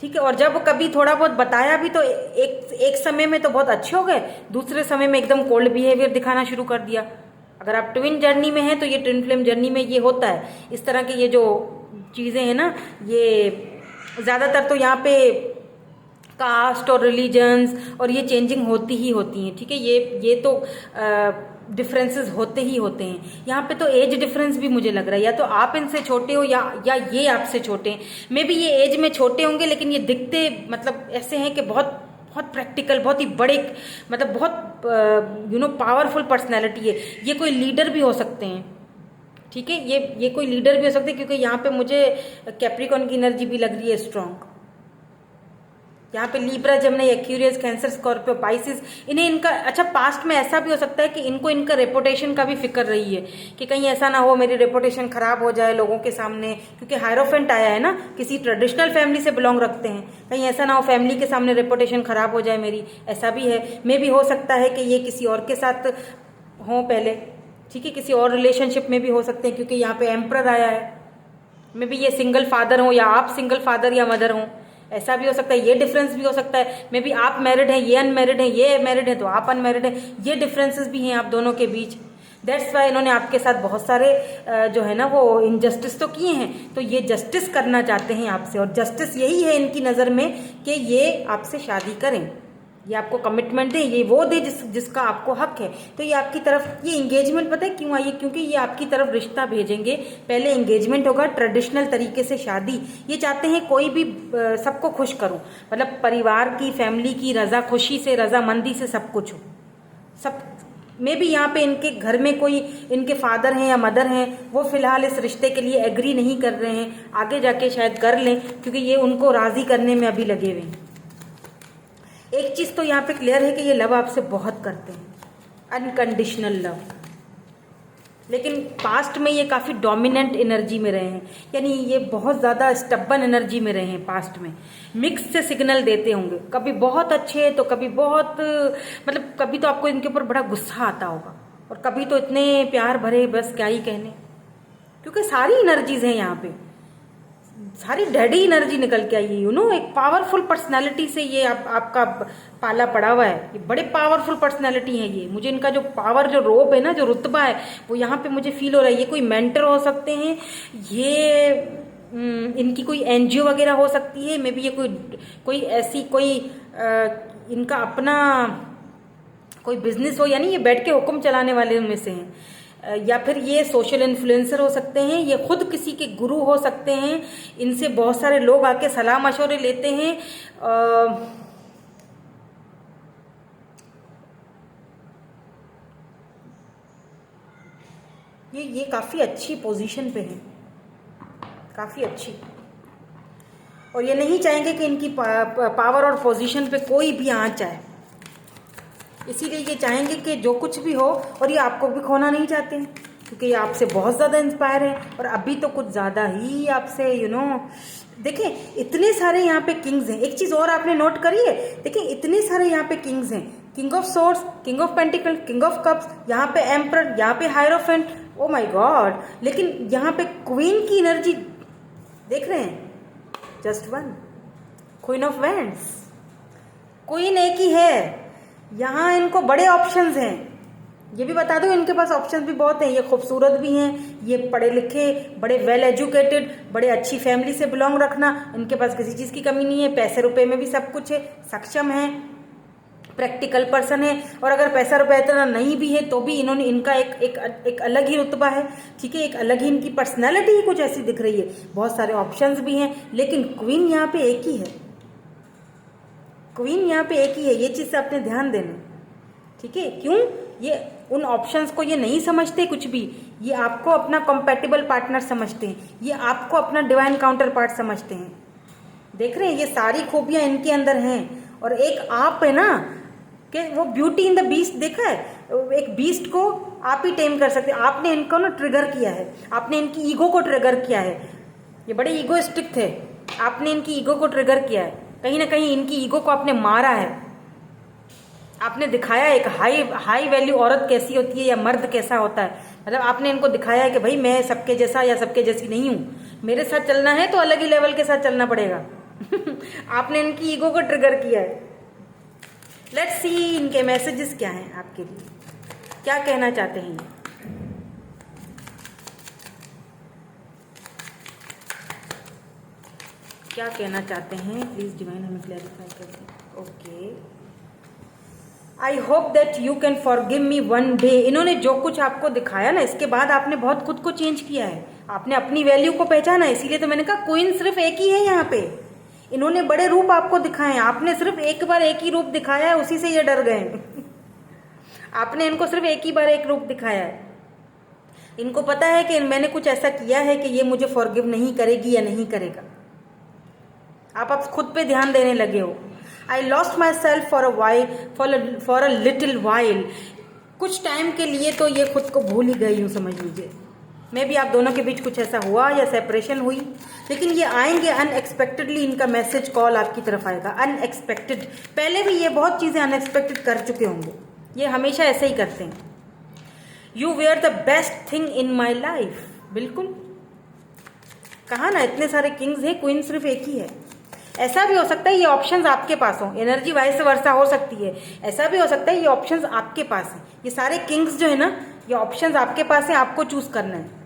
ठीक है। और जब कभी थोड़ा बहुत बताया भी तो एक समय में तो बहुत अच्छे हो गए, दूसरे समय में एकदम कोल्ड बिहेवियर दिखाना शुरू कर दिया। अगर आप ट्विन जर्नी में हैं तो ये ट्विन फ्लेम जर्नी में ये होता है। इस तरह के ये जो चीज़ें हैं ना, ये ज़्यादातर तो यहाँ पे कास्ट और रिलीजन्स और ये चेंजिंग होती ही होती हैं, ठीक है। ये तो डिफरेंसेस होते ही होते हैं। यहाँ पे तो एज डिफरेंस भी मुझे लग रहा है, या तो आप इनसे छोटे हो या ये आपसे छोटे हैं। मे बी ये एज में छोटे होंगे, लेकिन ये दिखते मतलब ऐसे हैं कि बहुत बहुत प्रैक्टिकल, बहुत ही बड़े, मतलब बहुत पावरफुल पर्सनैलिटी है। ये कोई लीडर भी हो सकते हैं, ठीक है, ये कोई लीडर भी हो सकते हैं, क्योंकि यहाँ पे मुझे कैप्रिकॉन की एनर्जी भी लग रही है स्ट्रॉन्ग। यहाँ पे लीब्रा, जमनी, एक्यूरियस, कैंसर, स्कॉर्पियो, पाइसिस, इन्हें इनका, अच्छा, पास्ट में ऐसा भी हो सकता है कि इनको इनका रेपुटेशन का भी फिक्र रही है कि कहीं ऐसा ना हो मेरी रेपुटेशन खराब हो जाए लोगों के सामने, क्योंकि हायरोफेंट आया है ना, किसी ट्रेडिशनल फैमिली से बिलोंग रखते हैं, कहीं ऐसा ना हो फैमिली के सामने रेपुटेशन खराब हो जाए मेरी, ऐसा भी है। मे भी हो सकता है कि ये किसी और के साथ हों पहले, ठीक है, किसी और रिलेशनशिप में भी हो सकते हैं, क्योंकि यहाँ पे एम्परर आया है। मे बी ये सिंगल फादर हो या आप सिंगल फादर या मदर हो, ऐसा भी हो सकता है। ये डिफरेंस भी हो सकता है। मे बी आप मैरिड हैं, ये अनमैरिड हैं, ये मैरिड है तो आप अनमैरिड हैं, ये डिफरेंसेस भी हैं आप दोनों के बीच। दैट्स वाई इन्होंने आपके साथ बहुत सारे जो है ना वो इनजस्टिस तो किए हैं, तो ये जस्टिस करना चाहते हैं आपसे, और जस्टिस यही है इनकी नज़र में कि ये आपसे शादी करें, ये आपको कमिटमेंट दे, ये वो दे जिसका आपको हक है। तो ये आपकी तरफ, ये एंगेजमेंट पता है क्यों आई है? क्योंकि ये आपकी तरफ रिश्ता भेजेंगे। पहले एंगेजमेंट होगा, ट्रेडिशनल तरीके से शादी। ये चाहते हैं कोई भी सबको खुश करूं, मतलब परिवार की, फैमिली की रजा खुशी से, रजामंदी से सब कुछ हो, सब मे बी यहाँ पे इनके घर में कोई इनके फादर हैं या मदर हैं, वो फिलहाल इस रिश्ते के लिए एग्री नहीं कर रहे हैं, आगे जाके शायद कर लें क्योंकि ये उनको राजी करने में अभी लगे हुए हैं। एक चीज़ तो यहाँ पे क्लियर है कि ये लव आपसे बहुत करते हैं, अनकंडीशनल लव। लेकिन पास्ट में ये काफ़ी डोमिनेंट एनर्जी में रहे हैं, यानी ये बहुत ज़्यादा स्टब्बन एनर्जी में रहे हैं पास्ट में। मिक्स से सिग्नल देते होंगे, कभी बहुत अच्छे तो कभी बहुत, मतलब कभी तो आपको इनके ऊपर बड़ा गुस्सा आता होगा और कभी तो इतने प्यार भरे, बस क्या ही कहने, क्योंकि सारी एनर्जीज हैं यहाँ पे, सारी डैडी एनर्जी निकल के आई है। एक पावरफुल पर्सनालिटी से ये आपका पाला पड़ा हुआ है। ये बड़े पावरफुल पर्सनालिटी है ये। मुझे इनका जो पावर, जो रोब है ना, जो रुतबा है, वो यहाँ पे मुझे फील हो रहा है। ये कोई मेंटर हो सकते हैं, ये इनकी कोई एनजीओ वगैरह हो सकती है, मे बी ये कोई ऐसी कोई इनका अपना कोई बिजनेस हो, यानी ये बैठ के हुक्म चलाने वाले में से हैं, या फिर ये सोशल इन्फ्लुएंसर हो सकते हैं, ये खुद किसी के गुरु हो सकते हैं। इनसे बहुत सारे लोग आके सलाह मशवरे लेते हैं। ये काफ़ी अच्छी पोजीशन पे हैं, काफ़ी अच्छी, और ये नहीं चाहेंगे कि इनकी पावर और पोजीशन पे कोई भी आंच आए, इसीलिए ये चाहेंगे कि जो कुछ भी हो, और ये आपको भी खोना नहीं चाहते हैं क्योंकि ये आपसे बहुत ज़्यादा इंस्पायर है, और अभी तो कुछ ज़्यादा ही आपसे देखिए इतने सारे यहाँ पे किंग्स हैं। एक चीज़ और आपने नोट करी है, देखिए इतने सारे यहाँ पे किंग्स हैं, king of swords, king of pentacle, king of cups, यहाँ पे एम्परर, यहाँ पे हायरोफेंट, ओ माय गॉड। लेकिन यहाँ पे क्वीन की एनर्जी देख रहे हैं, just one, queen of wands. Queen एक ही है, यहाँ इनको बड़े ऑप्शंस हैं। ये भी बता दो, इनके पास ऑप्शंस भी बहुत हैं। ये खूबसूरत भी हैं, ये पढ़े लिखे, बड़े वेल एजुकेटेड, बड़े अच्छी फैमिली से बिलोंग रखना, इनके पास किसी चीज़ की कमी नहीं है, पैसे रुपए में भी सब कुछ है, सक्षम है, प्रैक्टिकल पर्सन है। और अगर पैसा रुपया इतना नहीं भी है तो भी इनका एक अलग ही रुतबा है, ठीक है, एक अलग ही इनकी पर्सनैलिटी ही कुछ ऐसी दिख रही है। बहुत सारे ऑप्शंस भी हैं, लेकिन क्वीन यहाँ पे एक ही है, क्वीन यहाँ पे एक ही है। ये चीज़ से आपने ध्यान देना, ठीक है। क्यों? ये उन ऑप्शंस को ये नहीं समझते कुछ भी, ये आपको अपना कंपैटिबल पार्टनर समझते हैं, ये आपको अपना डिवाइन काउंटर पार्ट समझते हैं। देख रहे हैं, ये सारी खूबियां इनके अंदर हैं। और एक आप है ना, कि वो ब्यूटी इन द बीस्ट देखा है, एक बीस्ट को आप ही टेम कर सकते हैं। आपने इनको ना ट्रिगर किया है, आपने इनकी ईगो को ट्रिगर किया है। ये बड़े ईगोइस्टिक थे, आपने इनकी ईगो को ट्रिगर किया है, कहीं ना कहीं इनकी ईगो को आपने मारा है। आपने दिखाया एक हाई वैल्यू औरत कैसी होती है या मर्द कैसा होता है, मतलब आपने इनको दिखाया है कि भाई मैं सबके जैसा या सबके जैसी नहीं हूँ, मेरे साथ चलना है तो अलग ही लेवल के साथ चलना पड़ेगा। आपने इनकी ईगो को ट्रिगर किया है। लेट्स सी इनके मैसेजेस क्या हैं आपके लिए, क्या कहना चाहते हैं। क्या कहना चाहते हैं, प्लीज डिवाइन हमें क्लैरिफाई कर दें। Okay, I hope that you can forgive me one day. इन्होंने जो कुछ आपको दिखाया ना, इसके बाद आपने बहुत खुद को चेंज किया है, आपने अपनी वैल्यू को पहचाना। इसीलिए तो मैंने कहा क्वीन सिर्फ एक ही है यहाँ पे। इन्होंने बड़े रूप आपको दिखाए हैं, आपने सिर्फ एक बार एक ही रूप दिखाया है, उसी से ये डर गए। आपने इनको सिर्फ एक ही बार एक रूप दिखाया है। इनको पता है कि मैंने कुछ ऐसा किया है कि ये मुझे फॉरगिव नहीं करेगी या नहीं करेगा। आप खुद पे ध्यान देने लगे हो। I lost my self for a little while. कुछ टाइम के लिए तो ये खुद को भूल ही गई हूँ, समझ लीजिए। मे भी आप दोनों के बीच कुछ ऐसा हुआ या सेपरेशन हुई, लेकिन ये आएंगे अनएक्सपेक्टेडली। इनका मैसेज कॉल आपकी तरफ आएगा अनएक्सपेक्टेड। पहले भी ये बहुत चीज़ें अनएक्सपेक्टेड कर चुके होंगे, ये हमेशा ऐसे ही करते हैं। You were the best thing in my life. बिल्कुल कहा ना, इतने सारे किंग्स हैं, क्वीन सिर्फ एक ही है। ऐसा भी हो सकता है ये ऑप्शंस आपके पास हो, एनर्जी वाइस वर्सा हो सकती है। ऐसा भी हो सकता है ये ऑप्शंस आपके पास हैं। ये सारे किंग्स जो है ना, ये ऑप्शंस आपके पास हैं, आपको चूज करना है।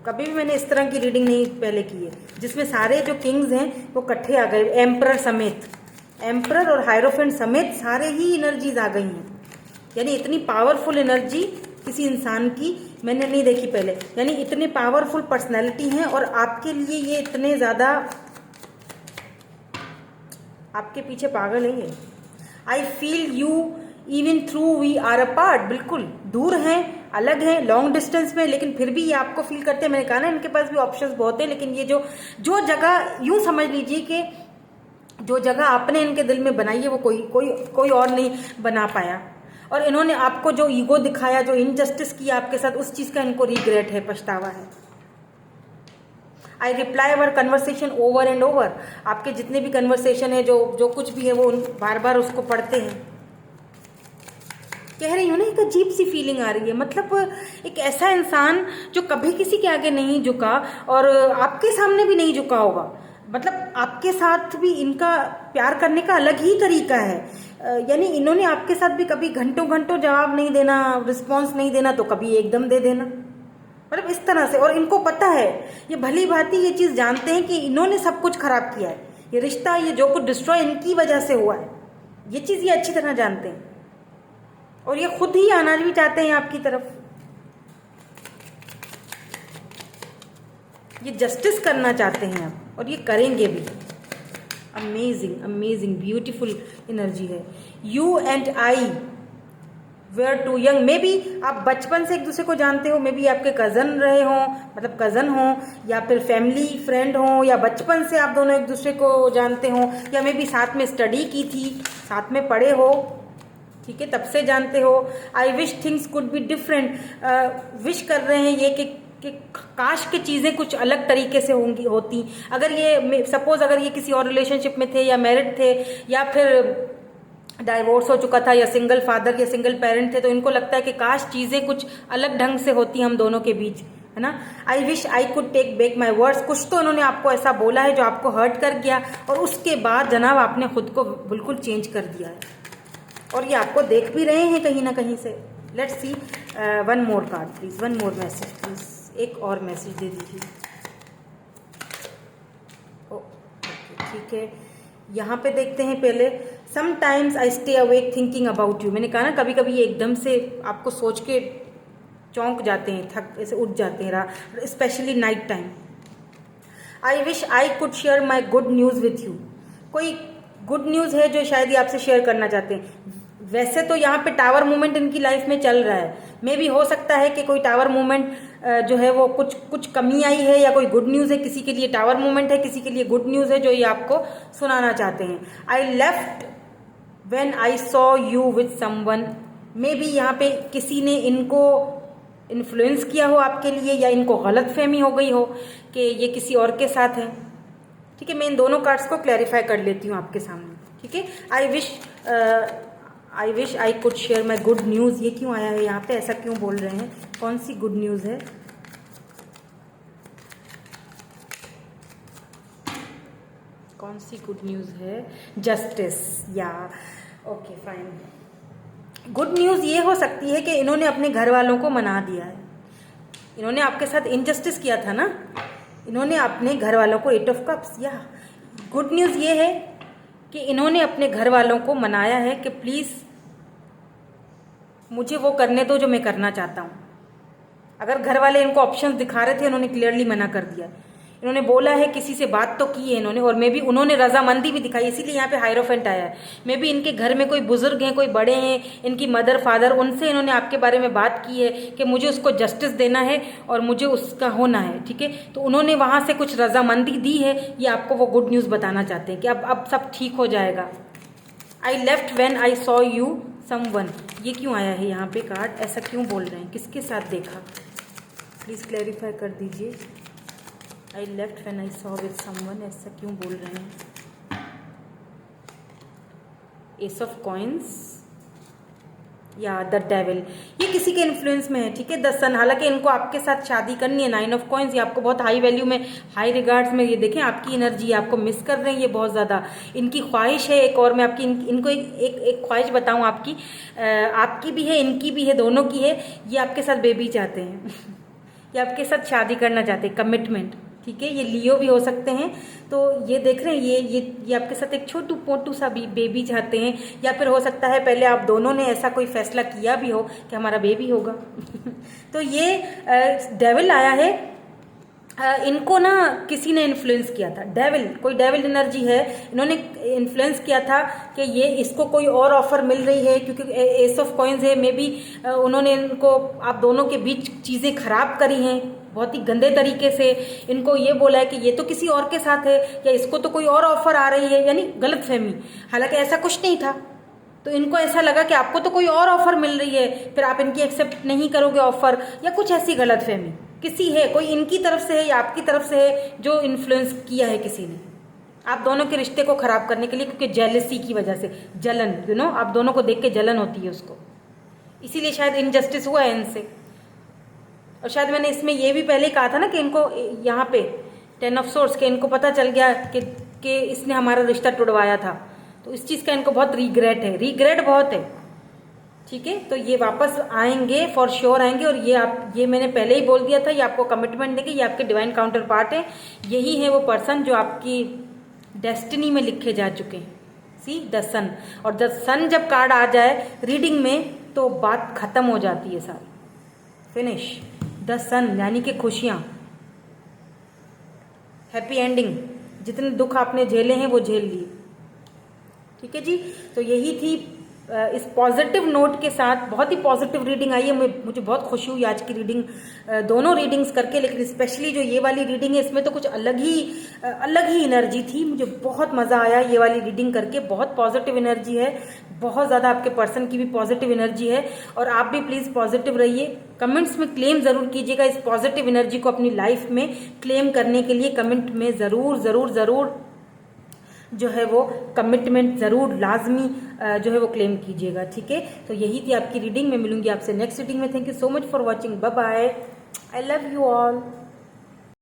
कभी भी मैंने इस तरह की रीडिंग नहीं पहले की है जिसमें सारे जो किंग्स हैं वो इकट्ठे आ गए, एम्परर समेत, एम्परर और हायरोफेंट समेत सारे ही एनर्जीज आ गई हैं। यानी इतनी पावरफुल एनर्जी किसी इंसान की मैंने नहीं देखी पहले। यानी इतनी पावरफुल पर्सनैलिटी हैं और आपके लिए ये इतने ज़्यादा आपके पीछे पागल है ये। I feel you even through we are apart, बिल्कुल दूर हैं, अलग हैं, लॉन्ग डिस्टेंस में, लेकिन फिर भी ये आपको फील करते हैं। मैंने कहा ना इनके पास भी ऑप्शंस बहुत है, लेकिन ये जो जगह यूं समझ लीजिए कि जो जगह आपने इनके दिल में बनाई है वो कोई और नहीं बना पाया। और इन्होंने आपको जो ईगो दिखाया, जो इनजस्टिस किया आपके साथ, उस चीज का इनको रिग्रेट है, पछतावा है। I reply our conversation over and over, आपके जितने भी कन्वर्सेशन है, जो कुछ भी है, वो बार बार उसको पढ़ते हैं। कह रही हूँ ना, एक अजीब सी फीलिंग आ रही है। मतलब एक ऐसा इंसान जो कभी किसी के आगे नहीं झुका और आपके सामने भी नहीं झुका होगा, मतलब आपके साथ भी इनका प्यार करने का अलग ही तरीका है। यानी इन्होंने आपके साथ भी कभी घंटों घंटों जवाब नहीं देना, रिस्पॉन्स नहीं देना, तो कभी एकदम दे देना, मतलब इस तरह से। और इनको पता है, ये भली भांति ये चीज़ जानते हैं कि इन्होंने सब कुछ खराब किया है, ये रिश्ता, ये जो कुछ डिस्ट्रॉय इनकी वजह से हुआ है, ये चीज़ ये अच्छी तरह जानते हैं। और ये खुद ही आना भी चाहते हैं आपकी तरफ, ये जस्टिस करना चाहते हैं आप, और ये करेंगे भी। अमेजिंग अमेजिंग ब्यूटीफुल एनर्जी है। You and I were too young, maybe आप बचपन से एक दूसरे को जानते हो, मे बी आपके कज़न रहे हों, मतलब कज़न हो, या फिर फैमिली फ्रेंड हो, या बचपन से आप दोनों एक दूसरे को जानते हो, या मे बी साथ में स्टडी की थी, साथ में पढ़े हो, ठीक है, तब से जानते हो। I wish things could be different, wish कर रहे हैं ये कि काश की चीज़ें कुछ अलग तरीके से होती। अगर ये सपोज अगर ये किसी और रिलेशनशिप में थे, या मैरिड थे, या फिर डाइवोर्स हो चुका था, या सिंगल फादर या सिंगल पेरेंट थे, तो इनको लगता है कि काश चीज़ें कुछ अलग ढंग से होती हम दोनों के बीच, है ना। I wish I could take back my words, कुछ तो इन्होंने आपको ऐसा बोला है जो आपको हर्ट कर गया, और उसके बाद जनाब आपने खुद को बिल्कुल चेंज कर दिया है, और ये आपको देख भी रहे हैं कहीं ना कहीं से। Let's see one more card please, one more message please, एक और मैसेज दे दीजिए। ओके ठीक है, यहाँ पे देखते हैं पहले। Sometimes I stay awake thinking about you, मैंने कहा ना कभी कभी ये एकदम से आपको सोच के चौंक जाते हैं, थक ऐसे उठ जाते हैं, specially night time. I wish I could share my good news with you, कोई गुड न्यूज़ है जो शायद ये आपसे शेयर करना चाहते हैं। वैसे तो यहाँ पे टावर मूवमेंट इनकी लाइफ में चल रहा है, मे भी हो सकता है कि कोई टावर मूवमेंट जो है वो कुछ कमी आई है, या कोई गुड न्यूज़ है, किसी के लिए टावर मूवमेंट है, किसी के लिए गुड न्यूज़ है जो ये आपको सुनाना चाहते हैं। I left when I saw you with someone, may be यहाँ पे किसी ने इनको इन्फ्लुएंस किया हो आपके लिए, या इनको गलत फहमी हो गई हो कि ये किसी और के साथ है। ठीक है, मैं इन दोनों कार्ड्स को क्लैरिफाई कर लेती हूँ आपके सामने। ठीक है, आई wish I could share my good news, ये क्यों आया है यहाँ पे, ऐसा क्यों बोल रहे हैं, कौन सी गुड न्यूज़ है। कौन सी गुड न्यूज़ है, जस्टिस, या ओके फाइन। गुड न्यूज़ ये हो सकती है कि इन्होंने अपने घर वालों को मना दिया है, इन्होंने आपके साथ इनजस्टिस किया था ना, इन्होंने अपने घर वालों को 8 ऑफ कप्स, या गुड न्यूज़ ये है कि इन्होंने अपने घर वालों को मनाया है कि प्लीज़ मुझे वो करने दो जो मैं करना चाहता हूँ। अगर घर वाले इनको ऑप्शंस दिखा रहे थे, इन्होंने क्लियरली मना कर दिया। इन्होंने बोला है, किसी से बात तो की है इन्होंने, और मे भी उन्होंने रजामंदी भी दिखाई, इसीलिए यहाँ पे हायरोफेंट आया है। मे भी इनके घर में कोई बुजुर्ग हैं, कोई बड़े हैं, इनकी मदर फादर, उनसे इन्होंने आपके बारे में बात की है कि मुझे उसको जस्टिस देना है और मुझे उसका होना है। ठीक है, तो उन्होंने वहाँ से कुछ रजामंदी दी है, ये आपको वो गुड न्यूज़ बताना चाहते हैं कि अब सब ठीक हो जाएगा। I left when I saw you someone, ये क्यों आया है यहाँ पे कार्ड, ऐसा क्यों बोल रहे हैं, किसके साथ देखा, प्लीज़ क्लैरिफाई कर दीजिए। I left when I saw with someone, ऐसा क्यों बोल रहे हैं। एस ऑफ कॉइन्स या द डेविल, ये किसी के इन्फ्लुएंस में है। ठीक है, द सन, हालांकि इनको आपके साथ शादी करनी है। 9 ऑफ कॉइन्स, ये आपको बहुत हाई वैल्यू में, हाई रिगार्ड्स में, ये देखें आपकी एनर्जी, आपको मिस कर रहे हैं ये बहुत ज़्यादा। इनकी ख्वाहिश है एक और, मैं आपकी इनको एक ख्वाहिश बताऊँ आपकी, आपकी भी है, इनकी भी है, दोनों की है। ये आपके साथ बेबी चाहते हैं ये आपके साथ शादी करना चाहते हैं, कमिटमेंट। ठीक है, ये लियो भी हो सकते हैं, तो ये देख रहे हैं ये आपके साथ एक छोटू पोटू सा बेबी चाहते हैं, या फिर हो सकता है पहले आप दोनों ने ऐसा कोई फैसला किया भी हो कि हमारा बेबी होगा तो ये डेविल आया है इनको ना किसी ने इन्फ्लुएंस किया था, डेविल, कोई डेविल एनर्जी है, इन्होंने इन्फ्लुएंस किया था कि ये इसको कोई और ऑफर मिल रही है, क्योंकि एस ऑफ कॉइन्स है, मे बी उन्होंने इनको आप दोनों के बीच चीज़ें खराब करी हैं बहुत ही गंदे तरीके से। इनको ये बोला है कि ये तो किसी और के साथ है, या इसको तो कोई और ऑफर आ रही है, यानी गलत फहमी। हालांकि ऐसा कुछ नहीं था, तो इनको ऐसा लगा कि आपको तो कोई और ऑफर मिल रही है, फिर आप इनकी एक्सेप्ट नहीं करोगे ऑफर, या कुछ ऐसी गलत फहमी किसी है, कोई इनकी तरफ से है या आपकी तरफ से है, जो इन्फ्लुएंस किया है किसी ने आप दोनों के रिश्ते को खराब करने के लिए, क्योंकि जेलसी की वजह से, जलन, आप दोनों को देख के जलन होती है उसको, इसीलिए शायद इनजस्टिस हुआ है इनसे। और शायद मैंने इसमें ये भी पहले कहा था ना कि इनको यहाँ पे 10 ऑफ सोर्स के इनको पता चल गया कि इसने हमारा रिश्ता टुड़वाया था, तो इस चीज़ का इनको बहुत रिग्रेट बहुत है। ठीक है, तो ये वापस आएंगे, फॉर श्योर आएंगे। और ये मैंने पहले ही बोल दिया था, ये आपको कमिटमेंट देंगे, ये आपके डिवाइन काउंटर पार्ट है, यही है वो पर्सन जो आपकी डेस्टिनी में लिखे जा चुके हैं। सी द सन, और द सन जब कार्ड आ जाए रीडिंग में तो बात खत्म हो जाती है सारी, फिनिश। द सन यानी कि खुशियाँ, हैप्पी एंडिंग, जितने दुख आपने झेले हैं वो झेल लिए। ठीक है जी, तो यही थी इस पॉजिटिव नोट के साथ। बहुत ही पॉजिटिव रीडिंग आई है, मुझे बहुत खुशी हुई आज की रीडिंग, दोनों रीडिंग्स करके, लेकिन स्पेशली जो ये वाली रीडिंग है इसमें तो कुछ अलग ही एनर्जी थी। मुझे बहुत मज़ा आया ये वाली रीडिंग करके, बहुत पॉजिटिव एनर्जी है, बहुत ज़्यादा आपके पर्सन की भी पॉजिटिव एनर्जी है। और आप भी प्लीज़ पॉजिटिव रहिए, कमेंट्स में क्लेम ज़रूर कीजिएगा इस पॉजिटिव एनर्जी को अपनी लाइफ में क्लेम करने के लिए। कमेंट में ज़रूर जो है वो कमिटमेंट ज़रूर लाजमी जो है वो क्लेम कीजिएगा। ठीक है, तो यही थी आपकी रीडिंग। मैं मिलूंगी आपसे नेक्स्ट रीडिंग में। Thank you so much for watching, bye bye, I love you all.